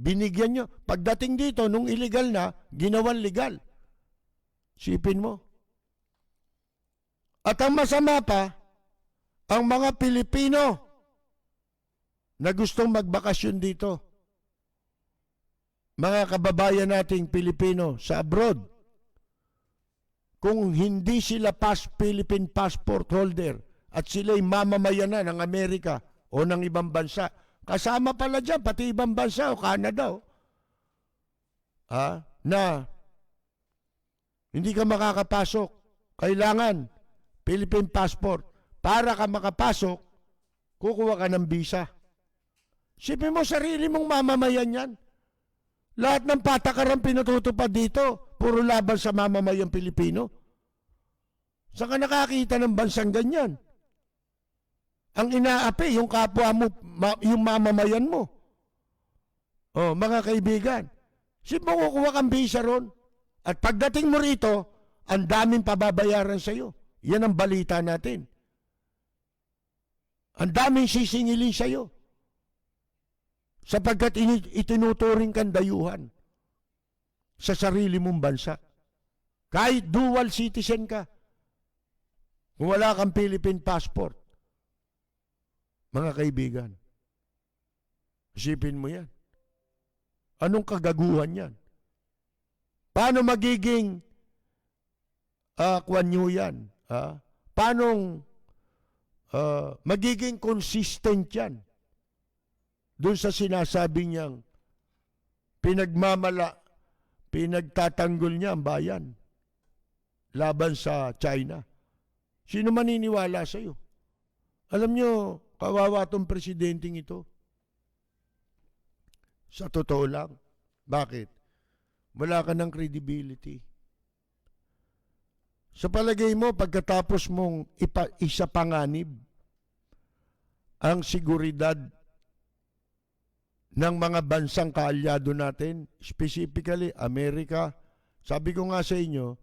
Binigyan nyo. Pagdating dito, nung illegal na, ginawan legal. Sipin mo. At ang masama pa, ang mga Pilipino na gustong magbakasyon dito, mga kababayan nating Pilipino sa abroad, kung hindi sila Philippine passport holder at sila'y mamamayan na ng Amerika o ng ibang bansa, kasama pala dyan, pati ibang bansa o Canada, na hindi ka makakapasok. Kailangan Philippine passport. Para ka makapasok, kukuha ka ng visa. Sipin mo, sarili mong mamamayan yan. Lahat ng patakaran pinatutupad dito, puro laban sa mamamayang Pilipino. Saan ka nakakita ng bansang ganyan? Ang inaapi, yung kapwa mo, yung mamamayan mo. Mga kaibigan, Sino mo kukuha kang visa ron? At pagdating mo rito, ang daming pababayaran sa'yo. Yan ang balita natin. Ang daming sisingilin sa'yo. Sapagkat itinuturing kang dayuhan sa sarili mong bansa. Kahit dual citizen ka, kung wala kang Philippine passport, mga kaibigan, isipin mo yan. Anong kagaguhan yan? Paano magiging kwanyo yan? Paano magiging consistent yan? Doon sa sinasabi niyang pinagtatanggol niya ang bayan laban sa China. Sino maniniwala sa iyo? Alam niyo, kawawa tong presidenteng ito. Sa totoo lang. Bakit? Wala ka ng credibility. Sa palagay mo, pagkatapos mong isapanganib ang seguridad ng mga bansang kaalyado natin, specifically Amerika, sabi ko nga sa inyo,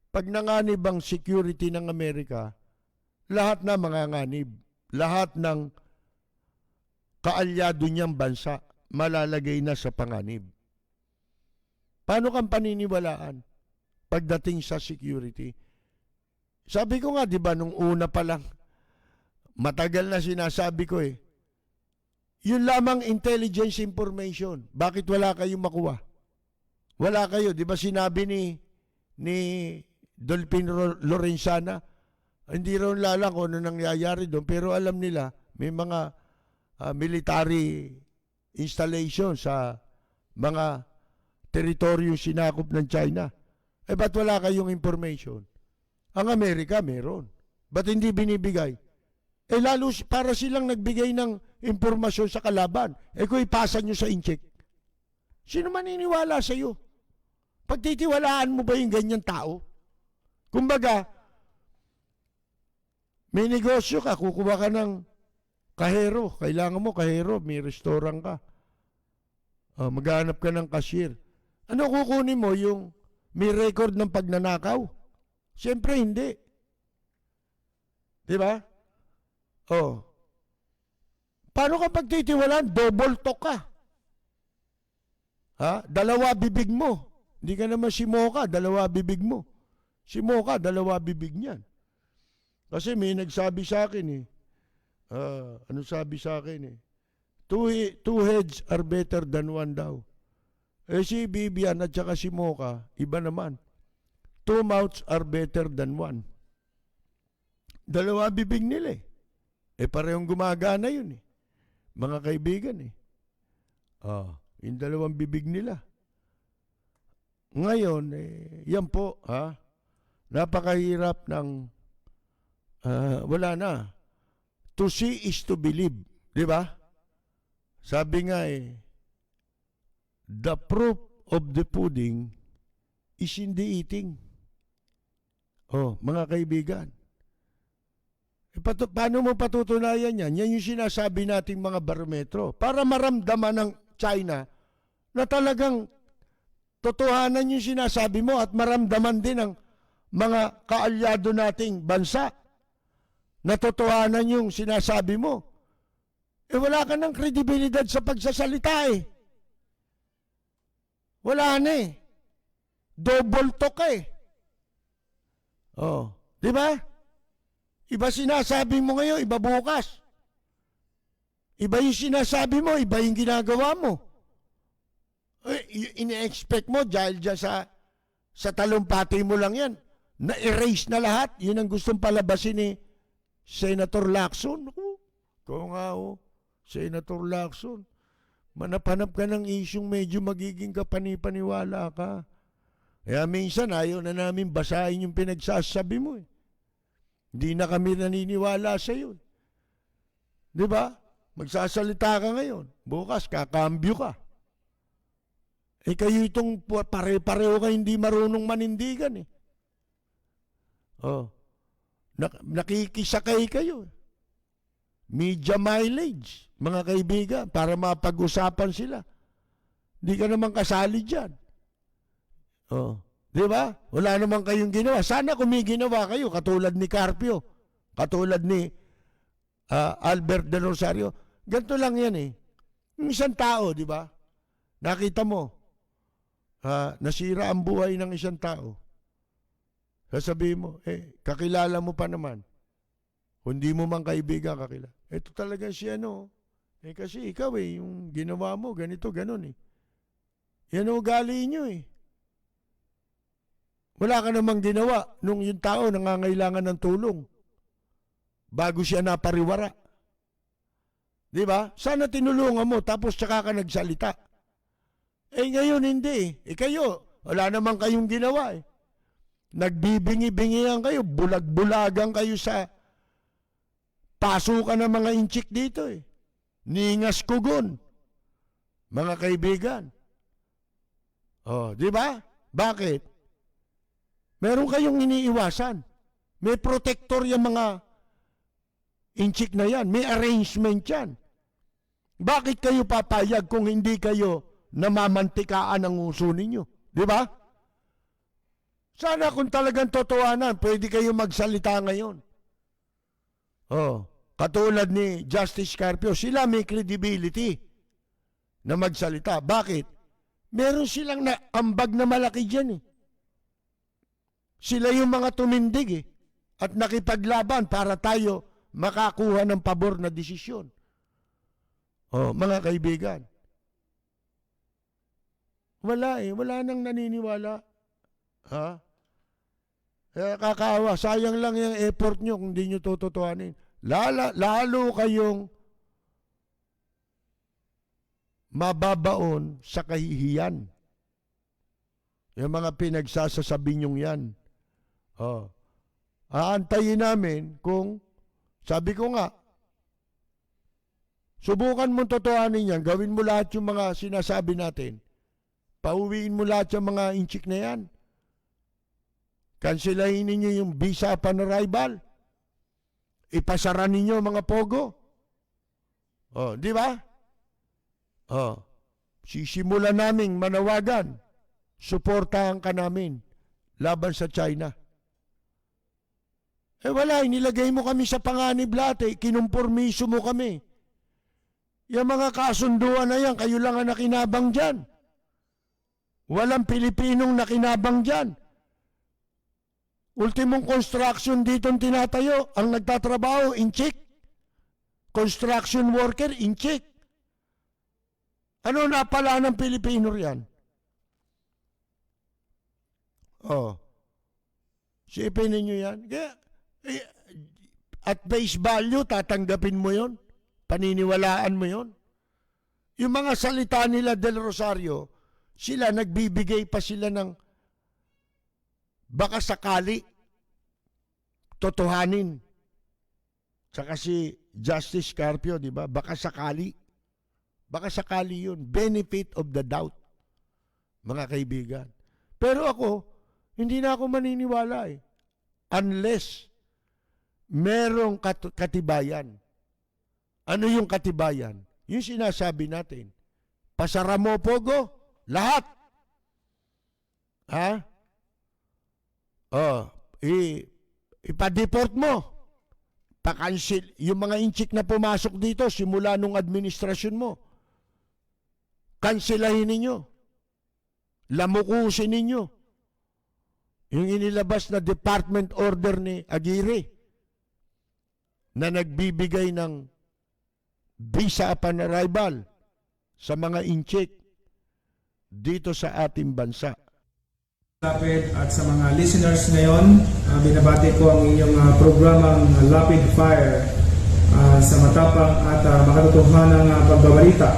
pag nanganib ang security ng Amerika, lahat na manganganib. Lahat ng kaalyado niyang bansa malalagay na sa panganib. Paano kang paniniwalaan pagdating sa security? Sabi ko nga, di ba, nung una pa lang, matagal na sinasabi ko yun lamang intelligence information. Bakit wala kayong makuha? Wala kayo. Di ba sinabi ni Dolphin Lorenzana, hindi raw lalang kung ano nangyayari doon, pero alam nila, may mga military installation sa mga teritoryo sinakop ng China. Ba't wala kayong information? Ang Amerika meron. Ba't hindi binibigay? Lalo para silang nagbigay ng impormasyon sa kalaban. Kung ipasa nyo sa incheck, sino maniniwala sa iyo? Pagtitiwalaan mo ba yung ganyan tao? Kumbaga, may negosyo ka, kukuha ka ng kahero. Kailangan mo kahero, may restaurant ka. Maghanap ka ng cashier. Ano kukunin mo? Yung may record ng pagnanakaw? Siyempre hindi. Di ba? Paano ka pagtitiwalaan? Double talk ka. Dalawa bibig mo. Hindi ka naman si Mocha, dalawa bibig mo. Si Mocha, dalawa bibig niyan. Kasi may nagsabi sa akin ano sabi sa akin two heads are better than one daw. Si Bibian at saka si Mocha, iba naman. Two mouths are better than one. Dalawa bibig nila parehong gumagana yun mga kaibigan yung dalawang bibig nila. Ngayon, yan po, napakahirap ng, wala na. To see is to believe. Di ba? Sabi nga the proof of the pudding is in the eating. Mga kaibigan. Paano mo patutunayan yan? Yan yung sinasabi nating mga barometro. Para maramdaman ng China na talagang totohanan yung sinasabi mo at maramdaman din ng mga kaalyado nating bansa na totohanan yung sinasabi mo. Wala ka ng kredibilidad sa pagsasalita Wala na Double talk di ba? Iba sinasabi mo ngayon, iba bukas. Iba yung sinasabi mo, iba yung ginagawa mo. Ini-expect mo dahil dyan sa talumpati mo lang yan, na-erase na lahat. Yun ang gustong palabasin ni Senator Lacson. Kung nga Senator Lacson, manapanap ka ng isyong medyo magiging kapanipaniwala ka. Kaya minsan ayaw na namin basahin yung pinagsasabi mo Hindi na kami naniniwala sa iyo. Di ba? Magsasalita ka ngayon. Bukas, kakambyo ka. Kayo itong pare-pareho ka hindi marunong manindigan Nakikisakay kayo. Media mileage, mga kaibigan, para mapag-usapan sila. Hindi ka naman kasali dyan. Oh. Di ba? Wala naman kayong ginawa. Sana kung may ginawa kayo, katulad ni Carpio, katulad ni Albert De Rosario. Ganito lang yan eh. Yung isang tao, di ba? Nakita mo, nasira ang buhay ng isang tao. Sasabihin mo, kakilala mo pa naman. Hindi mo man kaibigan, kakilala. Ito talaga si ano. Kasi ikaw yung ginawa mo, ganito, ganon eh. Yan ang ugali nyo eh. Wala ka namang ginawa nung yung tao nangangailangan ng tulong bago siya napariwara. Di ba? Sana tinulungan mo tapos tsaka ka nagsalita. Ngayon hindi eh. Kayo, wala namang kayong ginawa eh. Nagbibingi-bingihan kayo, bulag-bulagan kayo sa pasukan ng mga inchik dito eh. Ningas kugon. Mga kaibigan. Oh, di ba? Bakit? Meron kayong iniiwasan. May protector yung mga inchik na yan. May arrangement yan. Bakit kayo papayag kung hindi kayo namamantikaan ang uso ninyo? Di ba? Sana kung talagang totohanan, pwede kayo magsalita ngayon. Oh, katulad ni Justice Carpio, sila may credibility na magsalita. Bakit? Meron silang ambag na malaki dyan eh. Sila yung mga tumindig eh. At nakipaglaban para tayo makakuha ng pabor na desisyon. Oh, mga kaibigan. Wala eh. Wala nang naniniwala. Ha? Kakaawa. Sayang lang yung effort nyo kung di nyo tututuhanin. Lalo kayong mababaon sa kahihiyan. Yung mga pinagsasasabi nyong yan. Oh. Aantayin namin kung, sabi ko nga, subukan mong totohanin yan, gawin mo lahat yung mga sinasabi natin. Pauwiin mo lahat yung mga inchik na yan. Kansilahin ninyo yung visa upon arrival. Ipasara ninyo mga pogo. Oh, di ba? Oh. Sisimulan naming manawagan. Suportahan ka namin laban sa China. Wala, inilagay mo kami sa panganib lahat eh. Kinumpormiso mo kami. Yung mga kasunduan na yan, kayo lang ang nakinabang dyan. Walang Pilipinong nakinabang dyan. Ultimong construction dito tinatayo. Ang nagtatrabaho, inchik. Construction worker, inchik. Ano napala ng Pilipino riyan? Oh. Sipin ninyo yan. Kaya, at face value, tatanggapin mo yon, paniniwalaan mo yon. Yung mga salita nila Del Rosario, sila nagbibigay pa sila ng baka sakali totohanin. Saka si Justice Carpio, di ba? Baka sakali yun. Benefit of the doubt, mga kaibigan. Pero ako, hindi na ako maniniwala eh. Unless merong katibayan. Ano yung katibayan? Yung sinasabi natin. Pasara mo, pogo. Lahat. Ha? Oh, ipa-deport mo. Pa-cancel. Yung mga inchik na pumasok dito simula nung administrasyon mo. Kanselahin ninyo. Lamukusin ninyo. Yung inilabas na department order ni Aguirre na nagbibigay ng visa upon arrival sa mga inchik dito sa ating bansa. Lapid at sa mga listeners ngayon, binabati ko ang inyong programang Lapid Fire sa matapang at makatotohanang pagbabalita.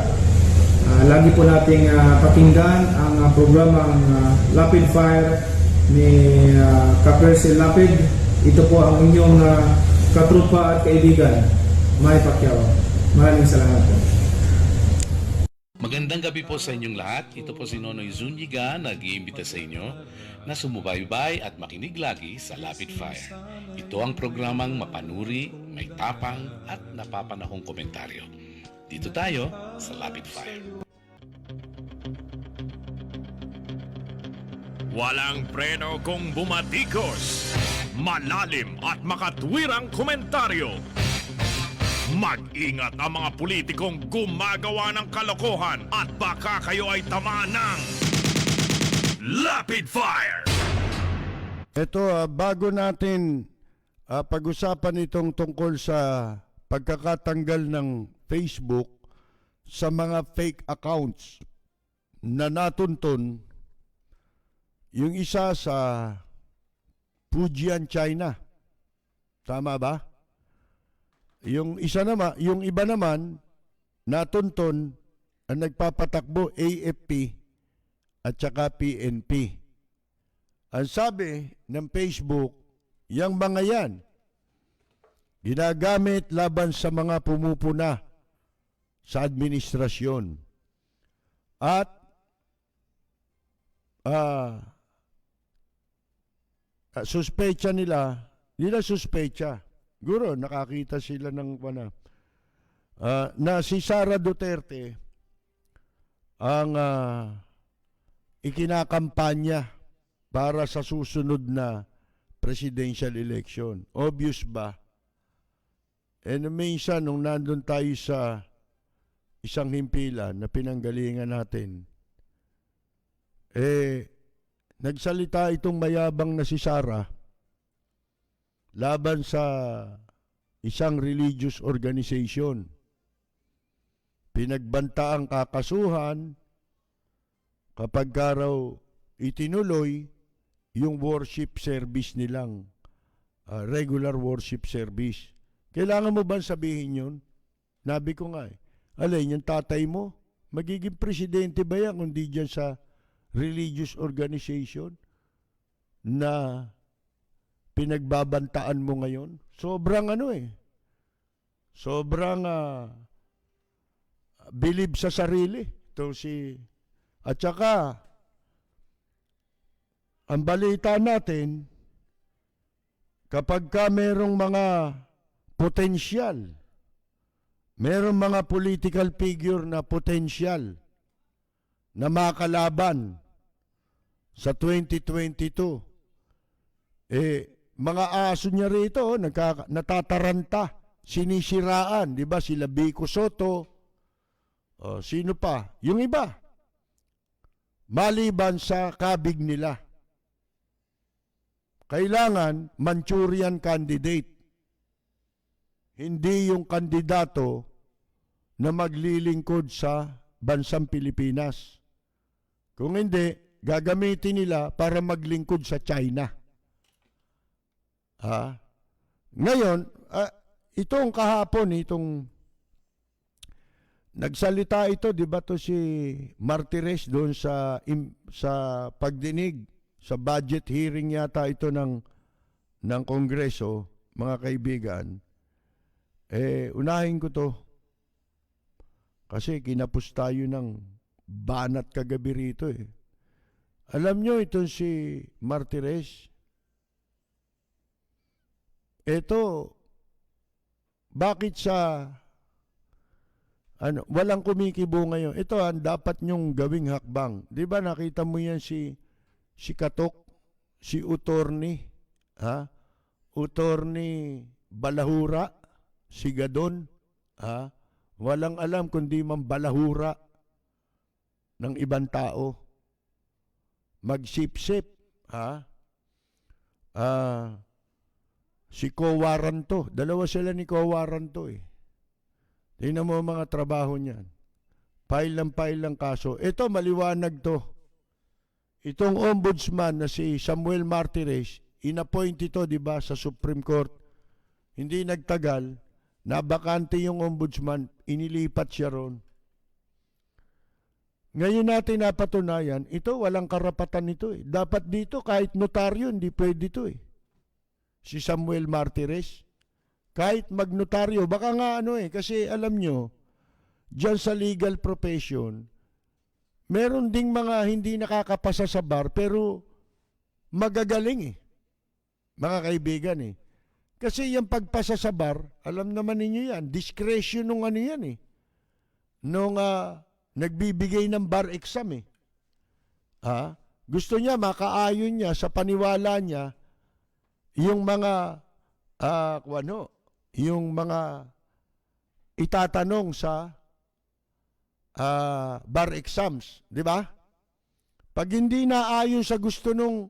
Lagi po nating pakinggan ang programang Lapid Fire ni Kapersil Lapid. Ito po ang inyong katrupa at kaibigan, Manny Pacquiao. Maraming salamat po. Magandang gabi po sa inyong lahat. Ito po si Nonoy Zuniga, nag-iimbita sa inyo na sumubaybay at makinig lagi sa Lapid Fire. Ito ang programang mapanuri, may tapang at napapanahong komentaryo. Dito tayo sa Lapid Fire. Walang preno kung bumatikos. Malalim at makatwirang komentaryo. Mag-ingat ang mga politikong gumagawa ng kalokohan at baka kayo ay tamaan ng Lapid Fire! Ito, bago natin pag-usapan itong tungkol sa pagkakatanggal ng Facebook sa mga fake accounts na natuntun, yung isa sa Fujian, China. Tama ba? Yung iba naman natuntun ang nagpapatakbo AFP at saka PNP. Ang sabi ng Facebook, yung mga yan ginagamit laban sa mga pumupuna sa administrasyon. At suspecha nila suspecha. Guro, nakakita sila ng na si Sara Duterte ang ikinakampanya para sa susunod na presidential election. Obvious ba? Minsan, nung nandun tayo sa isang himpilan na pinanggalingan natin, nagsalita itong mayabang na si Sara laban sa isang religious organization. Pinagbanta ang kakasuhan kapag raw itinuloy yung worship service nilang regular worship service. Kailangan mo ba sabihin yun? Nabi ko nga alay, yung tatay mo, magiging presidente ba yan kung di dyan sa religious organization na pinagbabantaan mo ngayon? Sobrang sobrang believe sa sarili. At saka, ang balita natin, kapag ka merong mga potensyal, merong mga political figure na potensyal na makalaban sa 2022, mga aso niya rito, natataranta, sinisiraan, di ba? Sila Vico Soto, sino pa? Yung iba, maliban sa kabig nila. Kailangan Manchurian candidate. Hindi yung kandidato na maglilingkod sa bansang Pilipinas. Kung hindi, gagamitin nila para maglingkod sa China. Ngayon, itong kahapon, nagsalita ito, di ba to si Martires doon sa pagdinig, sa budget hearing yata ito ng Kongreso, mga kaibigan. Unahin ko to. Kasi kinapos tayo ng banat kagabi rito Alam nyo itong si Martires, bakit walang kumikibo ngayon? Ito ang dapat nyong gawing hakbang. Di ba nakita mo yan si Katok, si Utorni, Utorni Balahura, si Gadon, walang alam kundi mambalahura ng ibang tao. Magsipsip, si Cowaranto, dalawa sila ni Cowaranto Tingnan mo mga trabaho niyan. File ng kaso. Ito, maliwanag to. Itong ombudsman na si Samuel Martires, inappoint ito, di ba, sa Supreme Court. Hindi nagtagal, nabakante yung ombudsman, inilipat siya ron. Ngayon natin napatunayan, ito walang karapatan nito Dapat dito, kahit notaryo, hindi pwede ito Si Samuel Martires. Kahit magnotaryo, baka nga kasi alam nyo, dyan sa legal profession, meron ding mga hindi nakakapasa sa bar, pero magagaling mga kaibigan Kasi yung pagpasa sa bar, alam naman ninyo yan, discretion nung nung nagbibigay ng bar exam gusto niya makaayon niya sa paniwala niya yung mga yung mga itatanong sa bar exams, di ba? Pag hindi naayon sa gusto nung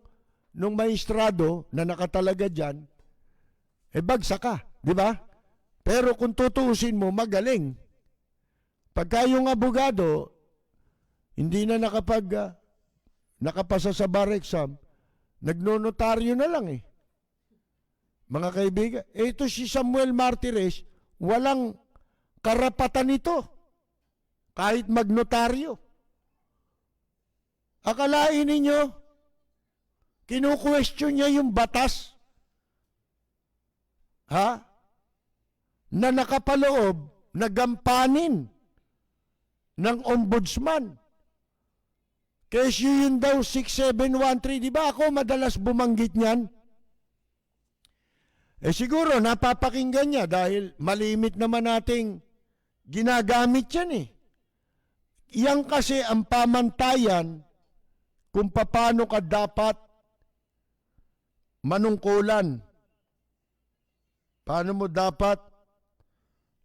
maestrado na nakatalaga diyan, bagsak ka, di ba? Pero kung tutuusin mo, magaling. Pagka yung abogado, hindi na nakapasa sa bar exam, nagnonotaryo na lang eh. Mga kaibigan, ito si Samuel Martires, walang karapatan ito. Kahit magnotaryo. Akalain ninyo, kinu-question niya yung batas. Ha? Na nakapaloob na gampanin ng ombudsman. Kesyo yun daw 6713, di ba ako madalas bumanggit niyan? Siguro napapakinggan niya dahil malimit naman nating ginagamit yan eh. Yan kasi ang pamantayan kung paano ka dapat manungkulan. Paano mo dapat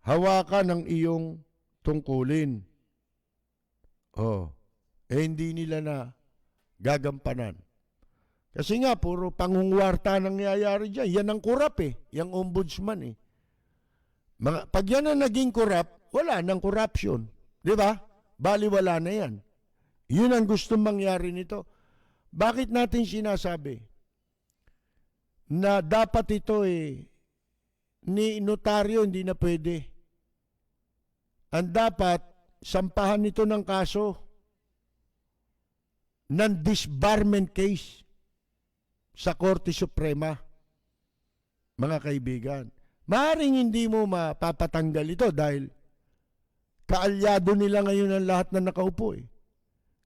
hawakan ang iyong tungkulin. Hindi nila na gagampanan. Kasi nga, puro pangungwarta nangyayari dyan. Yan ang kurap eh. Yang ombudsman eh. Pag yan ang naging kurap, wala nang corruption. Di ba? Baliwala na yan. Yun ang gustong mangyari nito. Bakit natin sinasabi na dapat ito ni notaryo hindi na pwede? Ang dapat, sampahan nito ng kaso ng disbarment case sa Korte Suprema, mga kaibigan. Maaaring hindi mo mapapatanggal ito dahil kaalyado nila ngayon ang lahat na nakaupo eh.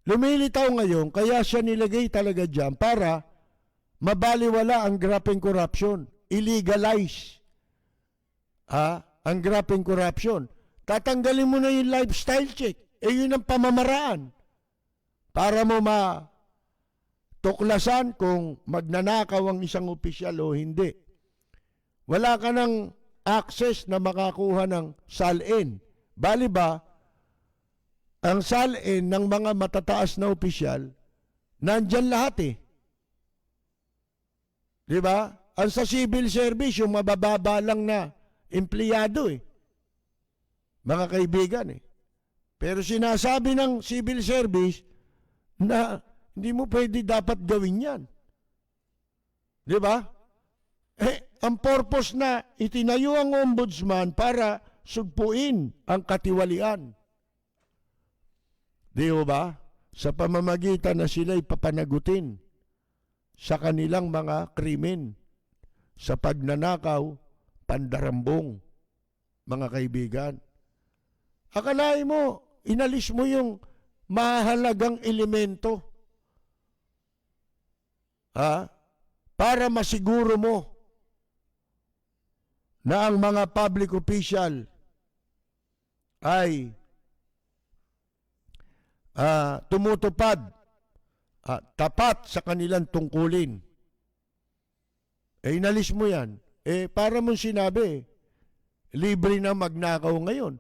Lumilitaw ngayon, kaya siya nilagay talaga dyan para mabaliwala ang grapeng corruption. Illegalize ang grapeng corruption. Tatanggalin mo na yung lifestyle check. Yun ang pamamaraan para mo tuklasan kung magnanakaw ang isang opisyal o hindi. Wala ka ng access na makakuha ng SALN. Bali ba, ang SALN ng mga matataas na opisyal, nandyan lahat eh. Di ba? Ang sa civil service, yung mabababa lang na empleyado eh. Mga kaibigan eh. Pero sinasabi ng civil service na hindi mo pwede dapat gawin yan. Di ba? Ang purpose na itinayo ang ombudsman para sugpuin ang katiwalian. Di ba? Sa pamamagitan na sila'y papanagutin sa kanilang mga krimen, sa pagnanakaw, pandarambong, mga kaibigan. Akalain mo, inalis mo yung mahalagang elemento para masiguro mo na ang mga public official ay tumutupad tapat sa kanilang tungkulin. Inalis mo yan. Para mong sinabi, libre na magnakaw ngayon.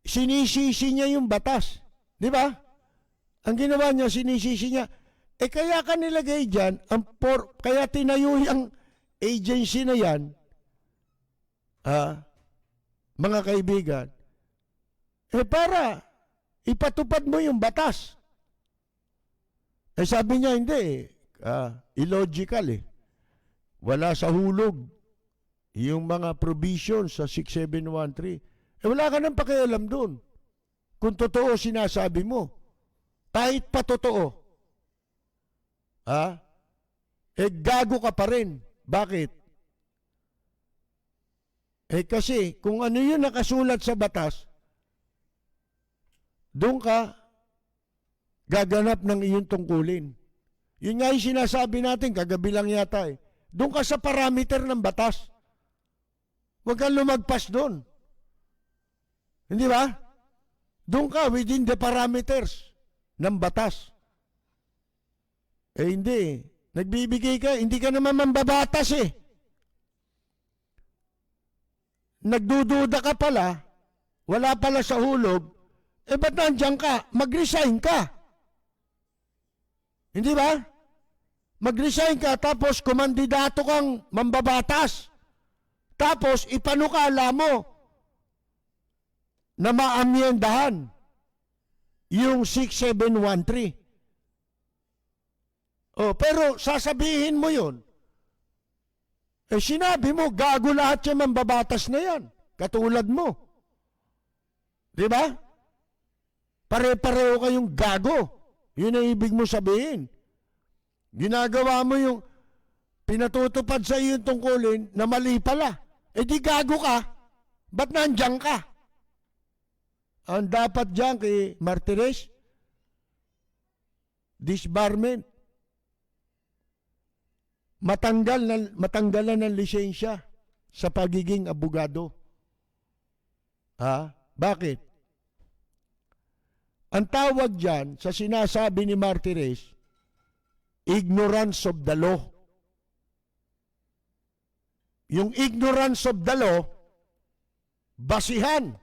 Sinisisi niya yung batas. Di ba? Ang ginawa niya, sinisisi niya. Kaya ka nilagay dyan, kaya tinayo yung agency na yan, mga kaibigan, para ipatupad mo yung batas. Sabi niya, hindi illogical eh. Wala sa hulog yung mga provisions sa 6713. Wala ka nang pakialam doon. Kung totoo sinasabi mo, kahit pa totoo, gago ka pa rin. Bakit? Kasi kung ano yun nakasulat sa batas, doon ka gaganap ng iyong tungkulin. Yun nga yung sinasabi natin, kagabi lang yata eh. Doon ka sa parameter ng batas. Huwag kang lumagpas doon. Hindi ba? Doon ka within the parameters ng batas. Eh hindi. Nagbibigay ka, hindi ka naman mambabatas eh. Nagdududa ka pala, wala pala sa hulog, eh ba't nandiyan ka? Mag-resign ka. Hindi ba? Mag-resign ka tapos kumandidato kang mambabatas. Tapos ipanukala mo na maamyendahan yung 6713. Oh, pero sasabihin mo yun. Eh sinabi mo, gago lahat yung mambabatas na yan. Katulad mo. Di ba? Pare-pareho kayong gago. Yun ang ibig mo sabihin. Ginagawa mo yung pinatutupad sa iyo yung tungkulin na mali pala. Eh di gago ka. Ba't nandiyan ka? Ang dapat dyan kay Martires, disbarment. Matanggalan ng lisensya sa pagiging abogado. Ha? Bakit? Ang tawag dyan sa sinasabi ni Martires, ignorance of the law. Yung ignorance of the law, basihan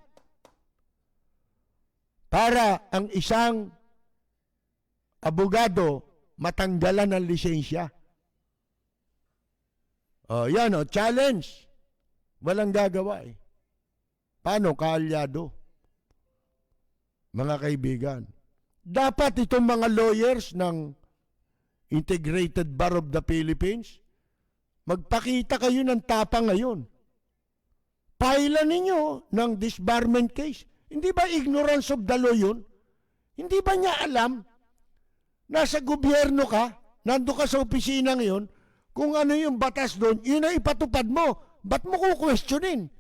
para ang isang abogado matanggalan ng lisensya. Oh, yan oh, challenge. Walang gagawa eh. Paano kaalyado? Mga kaibigan, dapat itong mga lawyers ng Integrated Bar of the Philippines, magpakita kayo ng tapang ngayon. Pailan ninyo ng disbarment case. Hindi ba ignorance of the law yun? Hindi ba niya alam? Nasa gobyerno ka, nando ka sa opisina ngayon, kung ano yung batas doon, yun ang ipatupad mo. Ba't mo ko questionin?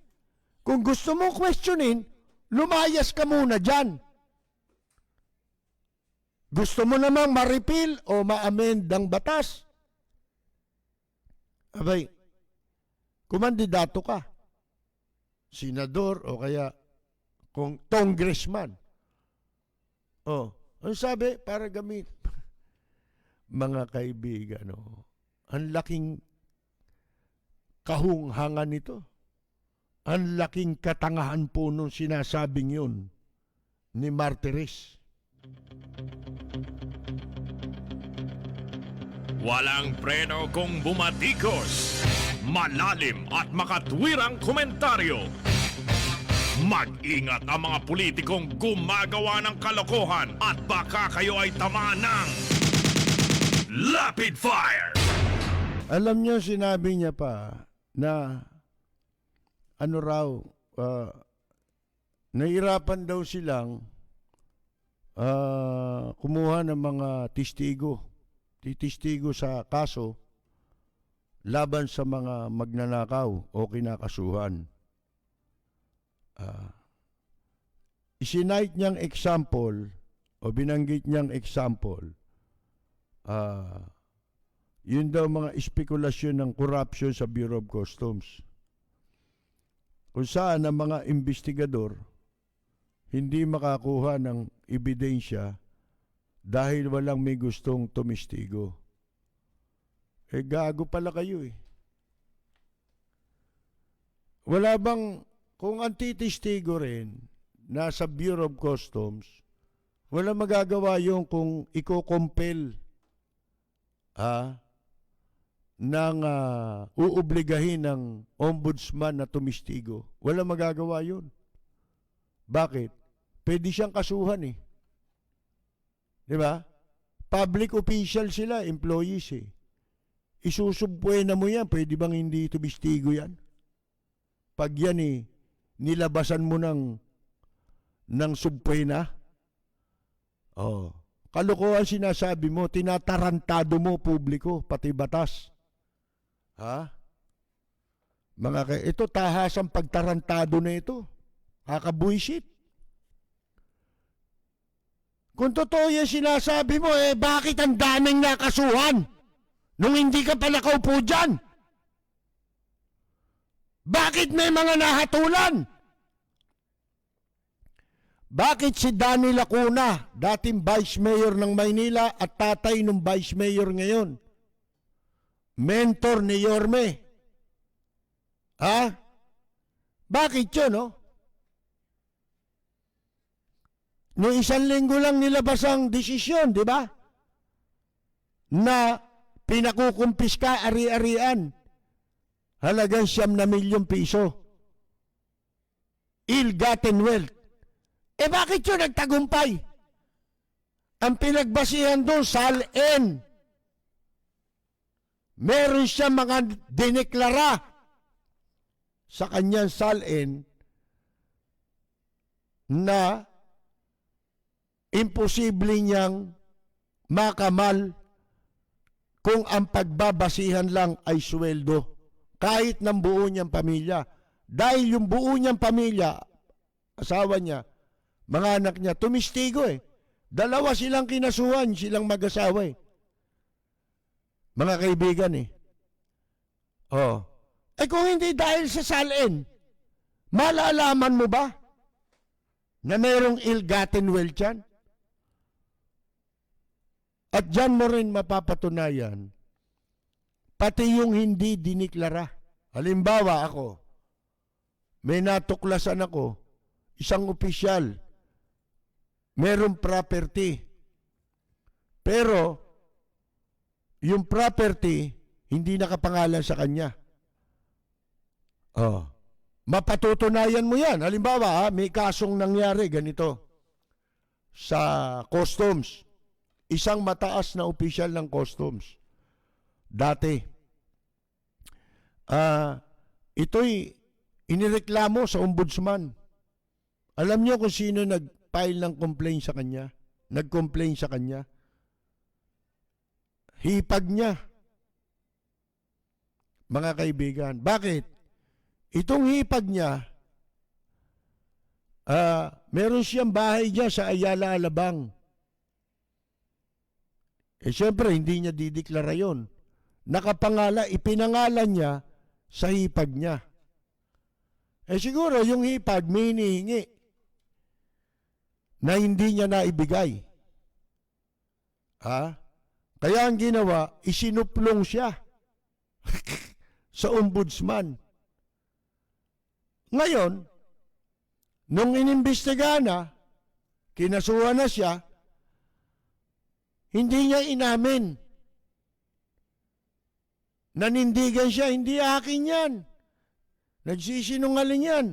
Kung gusto mo questionin, lumayas ka muna dyan. Gusto mo namang ma-repeal o ma-amend ang batas? Abay, kumandidato ka. Senador o kaya kung congressman. Oh, ano sabi? Para gamit. Mga kaibigan, ang laking kahunghangan nito. Ang laking katangahan po nung sinasabing yun ni Martires. Walang preno kung bumatikos. Malalim at makatwirang komentaryo. Mag-ingat ang mga politikong gumagawa ng kalokohan at baka kayo ay tamaan ng Lapid Fire! Alam niyo, sinabi niya pa na ano raw, nahirapan daw silang kumuha ng mga testigo sa kaso laban sa mga magnanakaw o kinakasuhan. Isinite niyang example o binanggit niyang example, yun daw mga espekulasyon ng corruption sa Bureau of Customs. Kung saan ang mga investigador hindi makakuha ng ebidensya dahil walang may gustong tumistigo. Eh gago pala kayo eh. Wala bang, kung ang titistigo rin nasa Bureau of Customs, wala magagawa yung kung iko-compel nang uubligahin ng ombudsman na tumistigo. Wala magagawa yun. Bakit? Pwede siyang kasuhan eh. Di ba? Public official sila, employees eh. Isusubpuena mo yan, pwede bang hindi tumistigo yan? Pag yan eh, nilabasan mo ng subpuena, kalokohan sinasabi mo, tinatarantado mo publiko, pati batas. Ha? Ito tahasang pagtarantado na ito. Kakabuisit. Kung totoo yung sinasabi mo, bakit ang daming nakasuhan nung hindi ka pa nakaupo dyan? Bakit may mga nahatulan? Bakit si Danny Lacuna, dating Vice Mayor ng Maynila at tatay ng Vice Mayor ngayon? Mentor ni Yorme. Ha? Bakit yun, no? No, 1 linggo lang nilabas ang desisyon, di ba? Na pinakukumpiska ari-arian. Halagang 9 na milyong piso. Ill-gotten wealth. Bakit yun nagtagumpay? Ang pinagbasihan doon, SALN. Meron siya mga dineklara sa kanyang SALN na imposible niyang makamal kung ang pagbabasihan lang ay sweldo kahit ng buo niyang pamilya. Dahil yung buo niyang pamilya, asawa niya, mga anak niya, tumistigo eh. 2 silang kinasuhan, silang mag-asawa eh. Mga kaibigan eh. Oh. Kung hindi dahil sa SALN, malalaman mo ba na mayroong ill-gotten wealth yan? At dyan mo rin mapapatunayan, pati yung hindi diniklara. Halimbawa ako, may natuklasan ako, isang opisyal, merong property. Pero, yung property, hindi nakapangalan sa kanya. Oh. Mapatutunayan mo yan. Halimbawa, may kasong nangyari ganito sa customs. Isang mataas na opisyal ng customs. Dati. Ito'y inireklamo sa ombudsman. Alam niyo kung sino nag-file ng complaint sa kanya? Nag-complain sa kanya? Hipag niya. Mga kaibigan. Bakit? Itong hipag niya, meron siyang bahay niya sa Ayala, Alabang. Siyempre, hindi niya dideklara yun. Ipinangalan niya sa hipag niya. Siguro, yung hipag, may hinihingi na hindi niya naibigay. Kaya ang ginawa, isinuplong siya sa ombudsman. Ngayon, nung inimbestigahan na, kinasuhan na siya, hindi niya inamin. Nanindigan siya, hindi akin yan. Nagsisinungaling yan.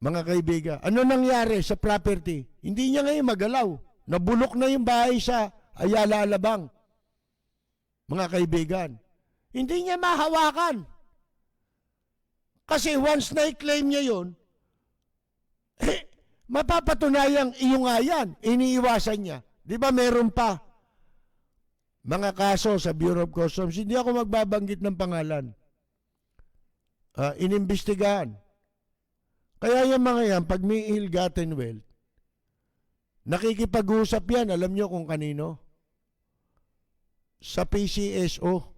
Mga kaibigan, ano nangyari sa property? Hindi niya ngayon magalaw. Nabulok na yung bahay sa Ayala, Alabang. Mga kaibigan, hindi niya mahawakan. Kasi once na-claim niya yun, mapapatunayang iyo nga yan. Iniiwasan niya. Di ba meron pa mga kaso sa Bureau of Customs? Hindi ako magbabanggit ng pangalan. Inimbestigahan. Kaya yung mga yan, pag may ill-gotten wealth, nakikipag-usap yan, alam nyo kung kanino? Sa PCSO.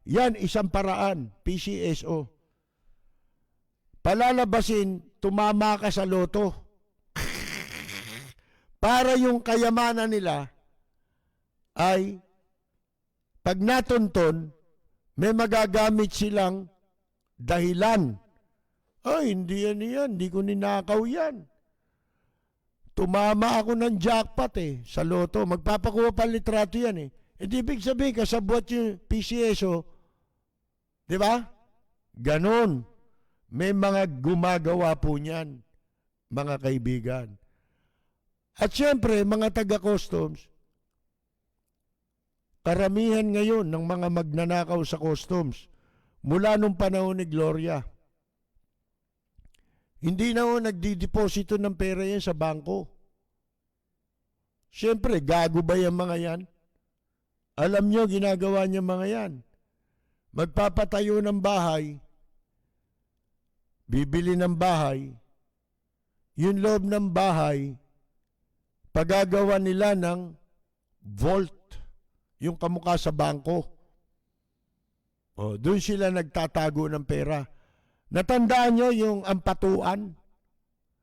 Yan, isang paraan, PCSO. Palalabasin, tumama ka sa loto. Para yung kayamanan nila ay, pag natunton, may magagamit silang dahilan. Hindi yan, hindi ko ninakaw yan. Tumama ako ng jackpot sa loto. Magpapakuha pa litrato yan Di ibig sabihin, kasabwat yung PCSO, di ba? Ganon. May mga gumagawa po niyan, mga kaibigan. At syempre, mga taga-customs, karamihan ngayon ng mga magnanakaw sa customs, mula nung panahon ni Gloria, hindi na nagdideposito ng pera yan sa bangko. Syempre, gago ba yung mga yan? Alam nyo, ginagawa niya mga yan. Magpapatayo ng bahay, bibili ng bahay, yung loob ng bahay, pagagawa nila ng vault, yung kamukha sa bangko. Doon sila nagtatago ng pera. Natandaan nyo yung ampatuan?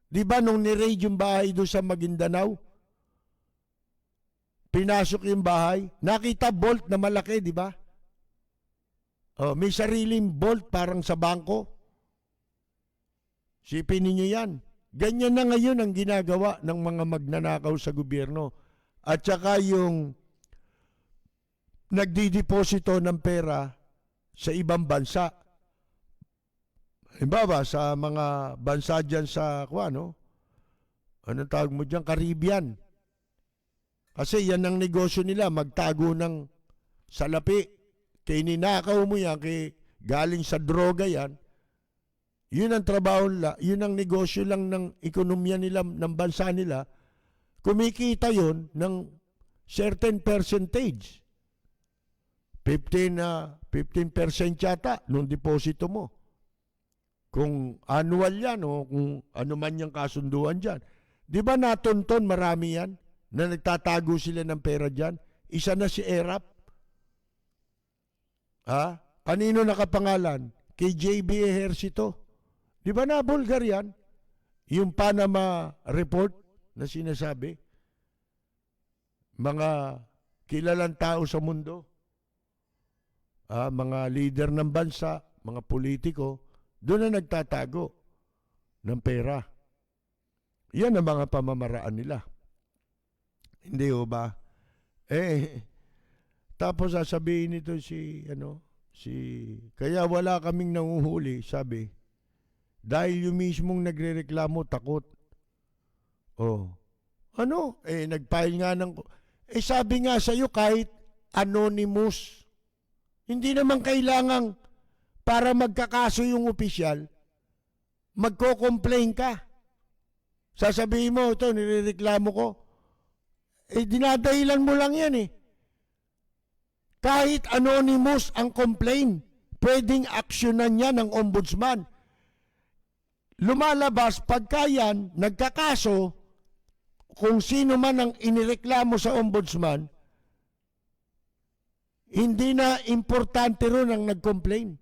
Di ba nung ni-raid yung bahay doon sa Maguindanao? Pinasok yung bahay. Nakita bolt na malaki, di ba? Oh, may sariling bolt parang sa bangko. Sipin ninyo yan. Ganyan na ngayon ang ginagawa ng mga magnanakaw sa gobyerno. At saka yung nagdideposito ng pera sa ibang bansa. Halimbawa, sa mga bansa dyan sa, anong tawag mo dyan? Caribbean. Kasi yan ang negosyo nila, magtago ng salapi. Kaya ninakaw mo yan, galing sa droga yan. Yun ang trabaho nila, yun ang negosyo lang ng ekonomiya nila, ng bansa nila. Kumikita yun ng certain percentage. 15% yata nung deposito mo. Kung annual yan o kung ano man yung kasunduan dyan. Di ba natunton marami yan na nagtatago sila ng pera dyan? Isa na si ERAP. Kanino nakapangalan? Kay JB Ejercito. Di ba na Bulgar yan? Yung Panama report na sinasabi. Mga kilalang tao sa mundo. Mga leader ng bansa, mga politiko, doon na nagtatago ng pera. Yan ang mga pamamaraan nila. Hindi ho ba? Tapos sasabihin nito kaya wala kaming nanguhuli, sabi. Dahil yung mismong nagrereklamo, takot. Nagfile nga ng... sabi nga sa'yo, kahit anonymous, hindi naman kailangang para magkakaso yung opisyal, magko-complain ka. Sasabihin mo, ito, nirereklamo ko. Dinadahilan mo lang yan . Kahit anonymous ang complaint, pwedeng aksyonan niya ng ombudsman. Lumalabas, pagka yan, nagkakaso, kung sino man ang inireklamo sa ombudsman, hindi na importante ron ang nag-complain.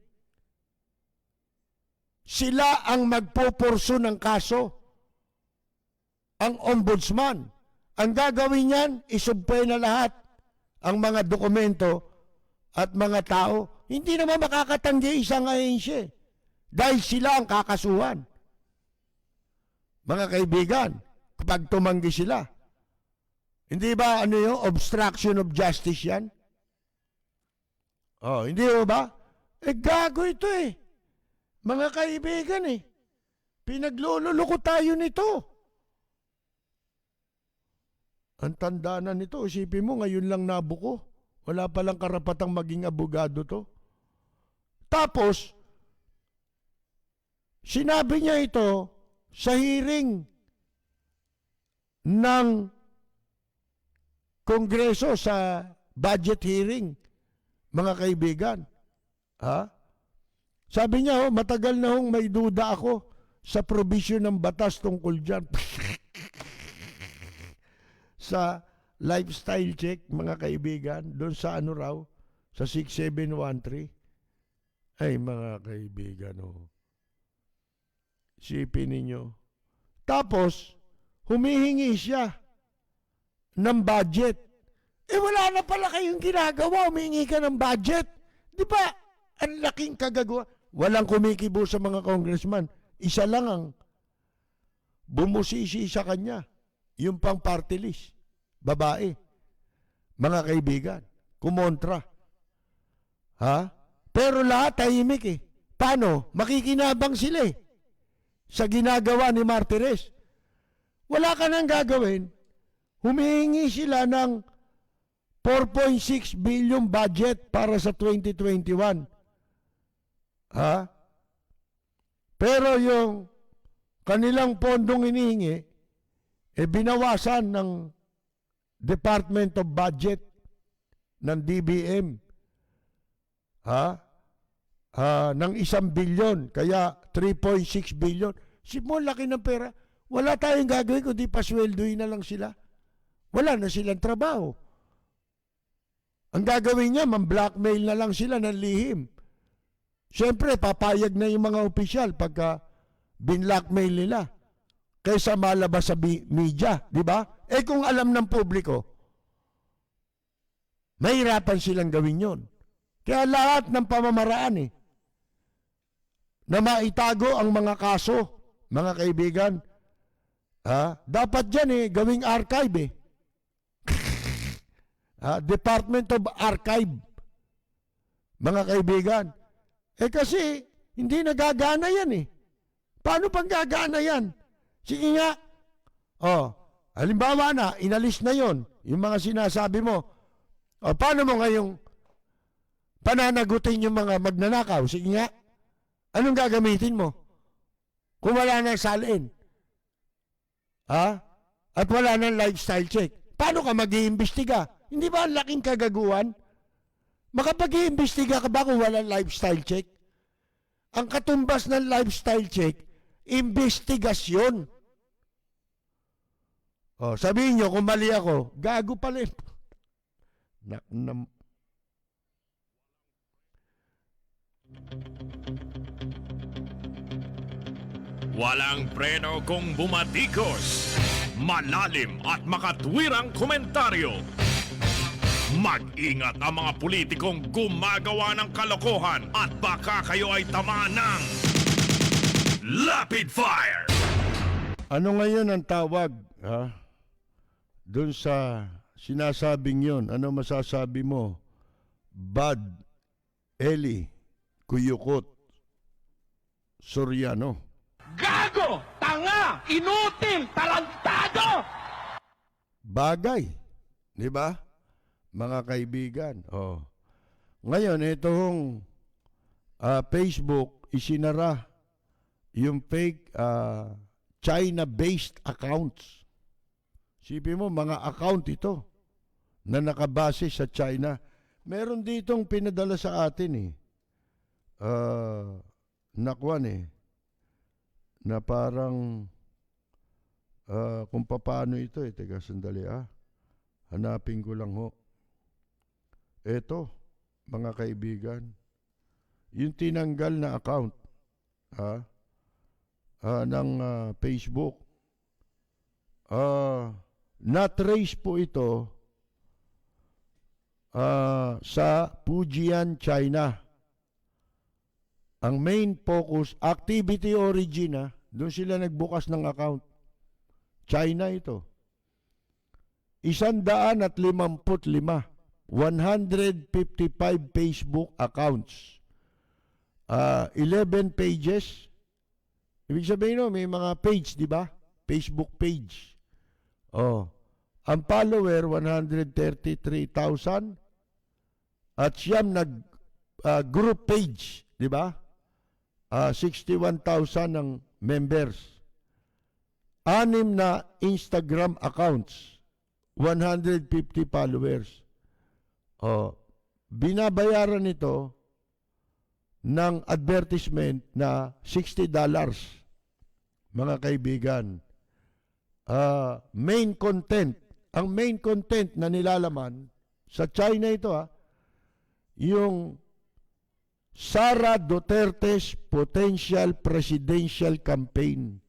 Sila ang magpoporso ng kaso. Ang ombudsman. Ang gagawin niyan, isubpay na lahat ang mga dokumento at mga tao. Hindi naman makakatanggi isang ahensya dahil sila ang kakasuhan. Mga kaibigan, kapag tumanggi sila, hindi ba obstruction of justice yan? Hindi ba? Gago ito Mga kaibigan pinaglululoko tayo nito. Ang tanda na nito, isipin mo, ngayon lang nabuko. Wala palang karapatang maging abogado to. Tapos, sinabi niya ito sa hearing ng Kongreso sa budget hearing, mga kaibigan. Sabi niya, matagal na may duda ako sa provision ng batas tungkol dyan. Sa lifestyle check, mga kaibigan, doon sa sa 6713. Ay, mga kaibigan, sipin ninyo. Tapos, humihingi siya ng budget. Wala na pala kayong ginagawa, humingi ka ng budget. Di ba? Ang laking kagagawa. Walang kumikibo sa mga congressman. Isa lang ang bumusisi sa kanya. Yung pang party list. Babae. Mga kaibigan. Kumontra. Pero lahat tahimik Paano? Makikinabang sila sa ginagawa ni Martires. Wala ka nang gagawin. Humihingi sila ng 4.6 billion budget para sa 2021. Pero yung kanilang pondong inihingi, binawasan ng Department of Budget ng DBM. Ng 1 billion, kaya 3.6 billion. Mo, laki ng pera. Wala tayong gagawin kundi pasweldohin na lang sila. Wala na silang trabaho. Ang gagawin niya, man-blackmail na lang sila ng lihim. Siyempre, papayag na yung mga opisyal pagka binlockmail nila kaysa malabas sa media, di ba? Eh kung alam ng publiko, mahirapan silang gawin yon. Kaya lahat ng pamamaraan na maitago ang mga kaso, mga kaibigan, dapat dyan gawing archive Department of Archive, mga kaibigan. Kasi hindi nagagana yan Paano pang gagana yan? Sige nga. Halimbawa na, inalis na yon yung mga sinasabi mo. Paano mo ngayong pananagutin yung mga magnanakaw? Sige nga. Anong gagamitin mo? Kung wala nang salin. At wala nang lifestyle check. Paano ka mag-iimbestiga? Hindi ba ang laking kagaguhan? Makapag-iimbestiga ka ba kung walang lifestyle check? Ang katumbas ng lifestyle check, investigasyon. Sabihin nyo, kung mali ako, gago pala Walang preno kung bumatikos. Malalim at makatwirang komentaryo. Mag-ingat ang mga politikong gumagawa ng kalokohan at baka kayo ay tamaan ng Lapid Fire! Ano ngayon ang tawag doon sa sinasabing yon? Ano masasabi mo? Bad Eli Kuyukot Soriano. Gago! Tanga! Inutil! Tarantado! Bagay, di ba? Mga kaibigan. Ngayon, itong Facebook, isinara yung fake China-based accounts. Sipin mo, mga account ito na nakabase sa China. Meron ditong pinadala sa atin na parang kung paano ito teka sandali hanapin ko lang eto mga kaibigan, yung tinanggal na account ng Facebook, na-trace po ito sa Fujian, China. Ang main focus, activity origin, doon sila nagbukas ng account. China ito. 155, 155 Facebook accounts. 11 pages. Ibig sabihin may mga page, di ba? Facebook page. Ang follower, 133,000. At siyam group page, di ba? 61,000 ng members. 6 na Instagram accounts, 150 followers. Binabayaran nito ng advertisement na $60. Mga kaibigan, main content, ang main content na nilalaman sa China ito, yung Sara Duterte's potential presidential campaign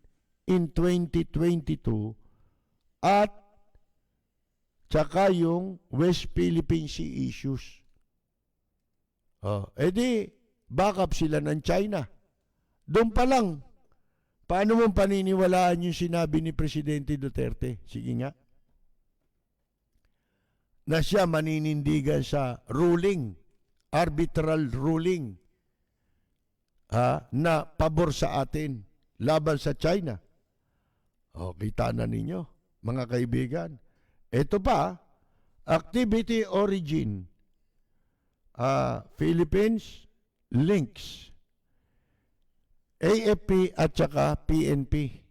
in 2022 at tsaka yung West Philippine Sea issues. Edi, backup sila ng China. Doon pa lang, paano mong paniniwalaan yung sinabi ni Presidente Duterte? Sige nga. Na siya maninindigan sa ruling, arbitral ruling, na pabor sa atin, laban sa China. Kita na ninyo, mga kaibigan. Ito pa, activity origin, Philippines, links, AFP at saka PNP.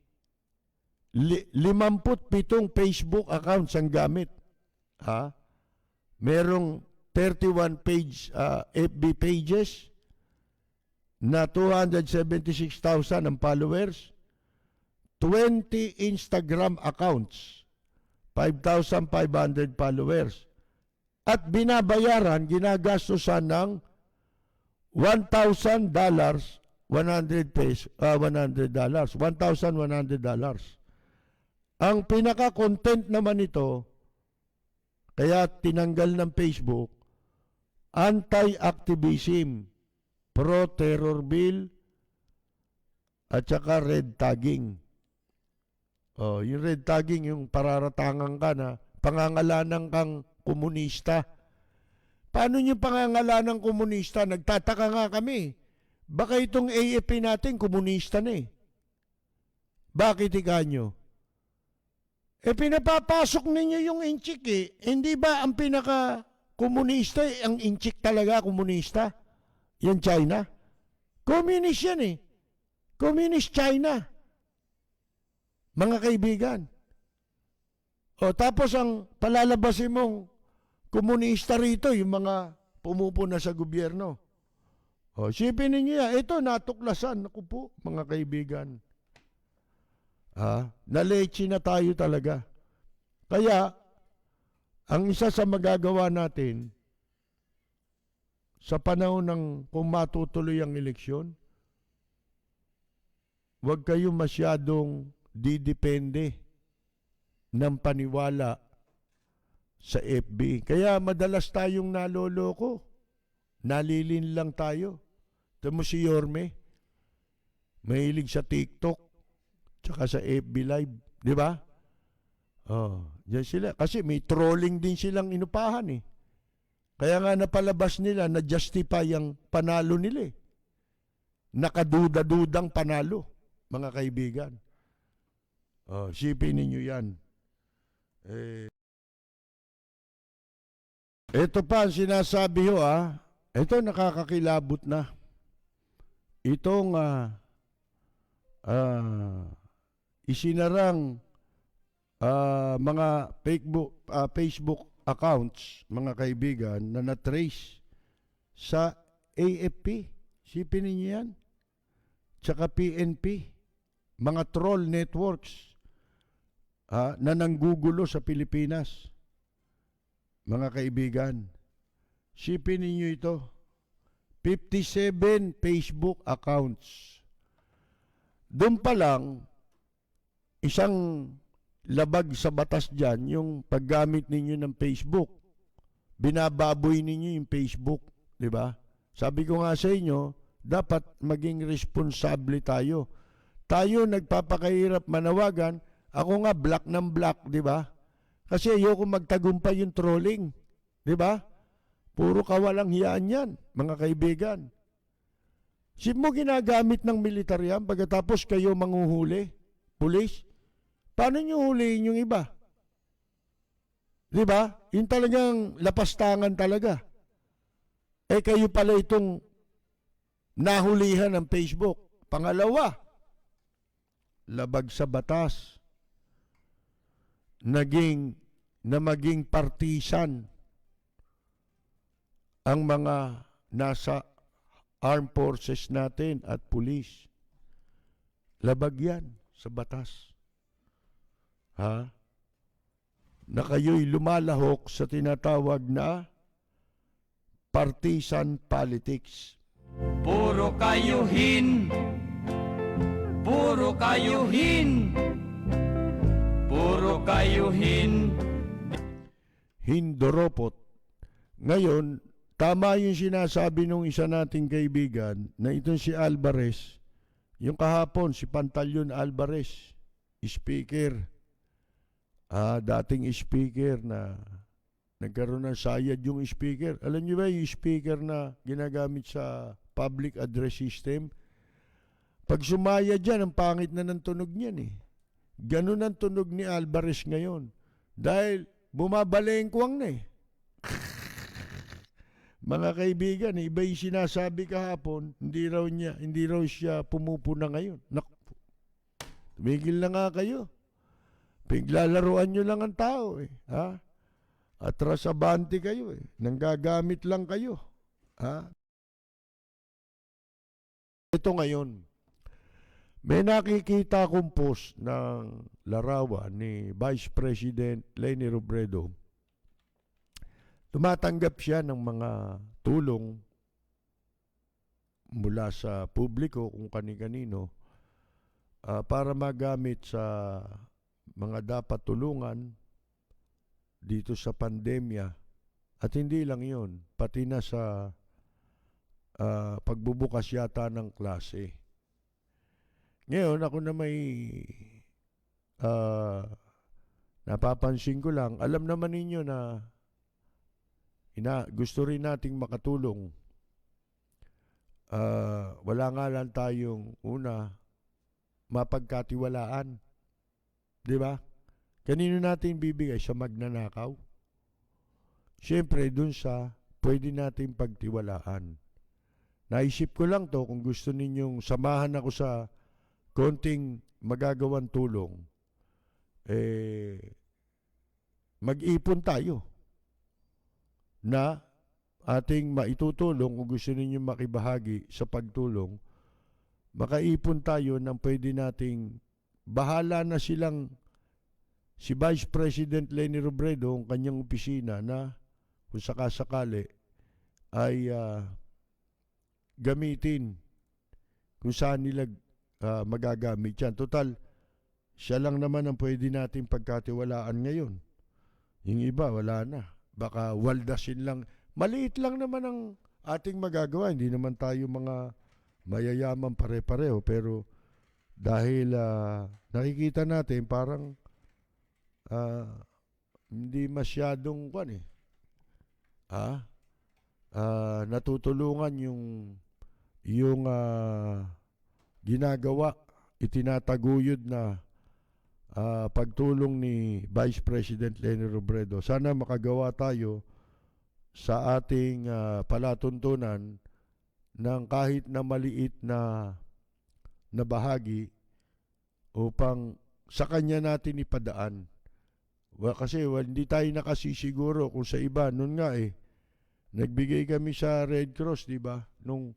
57 Facebook accounts ang gamit. Merong 31 page FB pages na 276,000 ang followers, 20 Instagram accounts, 5,500 followers. At binabayaran, ginagastosan ng $1,100, $1,100. Ang pinaka-content naman ito, kaya tinanggal ng Facebook, anti-activism, pro-terror bill, at saka red tagging. Yung red tagging, yung pararatangan ka na pangangalanan kang komunista. Paano yung pangangalanan komunista? Nagtataka nga kami. Baka itong AFP natin, komunista na eh. Bakit ikanyo? Pinapapasok ninyo yung inchik eh. Hindi ba ang pinaka-komunista, ang inchik talaga komunista? Yan China? Communist yan eh. Communist China. Mga kaibigan. Tapos ang palalabasin mong komunista rito, yung mga pumupuna sa gobyerno. Sipin ninyo yan. Ito, natuklasan. Naku po, mga kaibigan. Nalechi na tayo talaga. Kaya, ang isa sa magagawa natin, sa panahon ng kung matutuloy ang eleksyon, huwag kayo masyadong didepende ng paniwala sa FB. Kaya madalas tayong naloloko. Nalilin lang tayo. Tamo si Yorme, mahilig sa TikTok, tsaka sa FB Live. Di ba? Yan sila. Kasi may trolling din silang inupahan eh. Kaya nga napalabas nila na justify ang panalo nila eh. Nakaduda-dudang panalo, mga kaibigan. Sipin ninyo yan. Ito pa ang sinasabi ho ito nakakakilabot na. Itong isinarang mga Facebook accounts, mga kaibigan, na na-trace sa AFP. Sipin ninyo yan. Tsaka PNP. Mga troll networks na nanggugulo sa Pilipinas. Mga kaibigan, sipin ninyo ito. 57 Facebook accounts. Doon pa lang, isang labag sa batas dyan, yung paggamit ninyo ng Facebook. Binababoy ninyo yung Facebook. Di ba? Sabi ko nga sa inyo, dapat maging responsable tayo. Tayo nagpapakahirap manawagan, ako nga black ng black, di ba? Kasi ayoko magtagumpay yung trolling, di ba? Puro kawalang hiyaan yan, mga kaibigan. Sino mo ginagamit ng militar yan pagkatapos kayo manguhuli, pulis? Paano nyo huliin yung iba? Di ba? Yung talagang lapastangan talaga. Kayo pala itong nahulihan ng Facebook. Pangalawa, labag sa batas. Maging partisan ang mga nasa armed forces natin at pulis. Labag yan sa batas. Na kayo'y lumalahok sa tinatawag na partisan politics. Puro kayuhin, puro kayuhin, puro kayuhin. Hindoropot. Ngayon, tama yung sinasabi nung isa nating kaibigan na itong si Alvarez, yung kahapon si Pantaleon Alvarez, speaker, dating speaker na nagkaroon ng sayad yung speaker. Alam niyo ba yung speaker na ginagamit sa public address system? Pag sumaya dyan, ang pangit na ng tunog niyan eh. Ganun ang tunog ni Alvarez ngayon. Dahil bumabalengkwang na eh. Mga kaibigan, iba yung sinasabi kahapon, hindi raw siya pumupuna ngayon. Tumigil na nga kayo. Piglalaruan nyo lang ang tao eh. Atras abante kayo eh. Nanggagamit lang kayo. Ito ngayon, may nakikita akong post ng larawan ni Vice President Leni Robredo. Tumatanggap siya ng mga tulong mula sa publiko kung kani-kanino para magamit sa mga dapat tulungan dito sa pandemya. At hindi lang yon, pati na sa pagbubukas yata ng klase. Ngayon, ako na may napapansin ko lang, alam naman ninyo na gusto rin nating makatulong. Wala nga lang tayong mapagkatiwalaan. Di ba? Kanino natin bibigay? Sa magnanakaw? Siyempre, dun sa pwede natin pagtiwalaan. Naisip ko lang to, kung gusto ninyong samahan ako sa konting magagawang tulong, mag-ipon tayo na ating maitutulong. Kung gusto ninyong makibahagi sa pagtulong, makaipon tayo ng pwede nating bahala na silang si Vice President Leni Robredo, ang kanyang opisina, na kung sakasakali ay gamitin kung saan nila magagamit yan. Total, siya lang naman ang pwede natin pagkatiwalaan ngayon. Yung iba, wala na. Baka waldasin lang. Maliit lang naman ang ating magagawa. Hindi naman tayo mga mayayaman pare-pareho. Pero dahil nakikita natin parang hindi masyadong natutulungan yung ginagawa, itinataguyod na pagtulong ni Vice President Leni Robredo. Sana makagawa tayo sa ating palatuntunan ng kahit na maliit na bahagi upang sa kanya natin ipadaan. Kasi hindi tayo nakasisiguro kung sa iba. Noon nga nagbigay kami sa Red Cross, di ba? Nung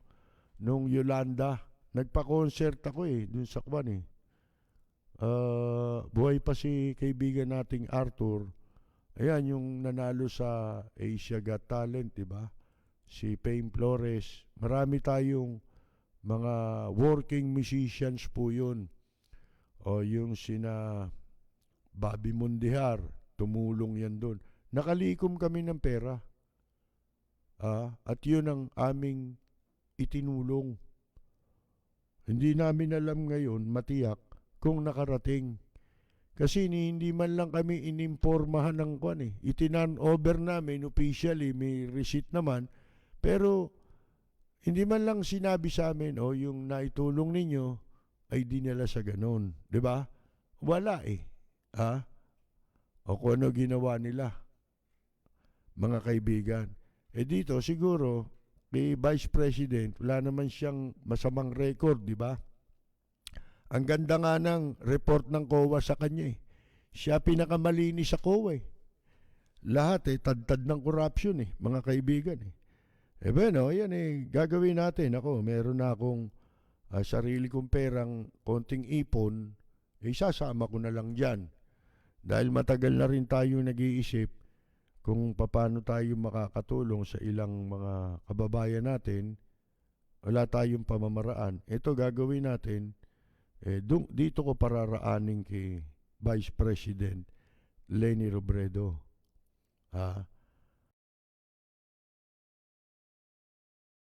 Yolanda. Nagpa-concert ako dun sa Kwan buhay pa si kaibigan nating Arthur. Ayan, yung nanalo sa Asia Got Talent, di ba? Si Payne Flores. Marami tayong mga working musicians po yun. O yung sina Bobby Mundihar, tumulong yan doon. Nakalikom kami ng pera. At yun ang aming itinulong. Hindi namin alam ngayon, matiyak, kung nakarating. Kasi hindi man lang kami inimpormahan ng kwan Itinan over namin officially, may receipt naman. Pero hindi man lang sinabi sa amin, yung naitulong ninyo ay dinala sa ganon. Diba? Wala O kung ano ginawa nila, mga kaibigan. Dito siguro, kay Vice President, wala naman siyang masamang record, di ba? Ang ganda nga ng report ng COA sa kanya Siya pinakamalinis sa COA Lahat tad-tad ng corruption mga kaibigan bueno, yan gagawin natin. Ako, meron na akong sarili kong perang konting ipon, sasama ko na lang dyan. Dahil matagal na rin tayo nag-iisip kung paano tayo makakatulong sa ilang mga kababayan natin. Wala tayong pamamaraan. Ito gagawin natin. Dito ko pararaanin kay Vice President Leni Robredo.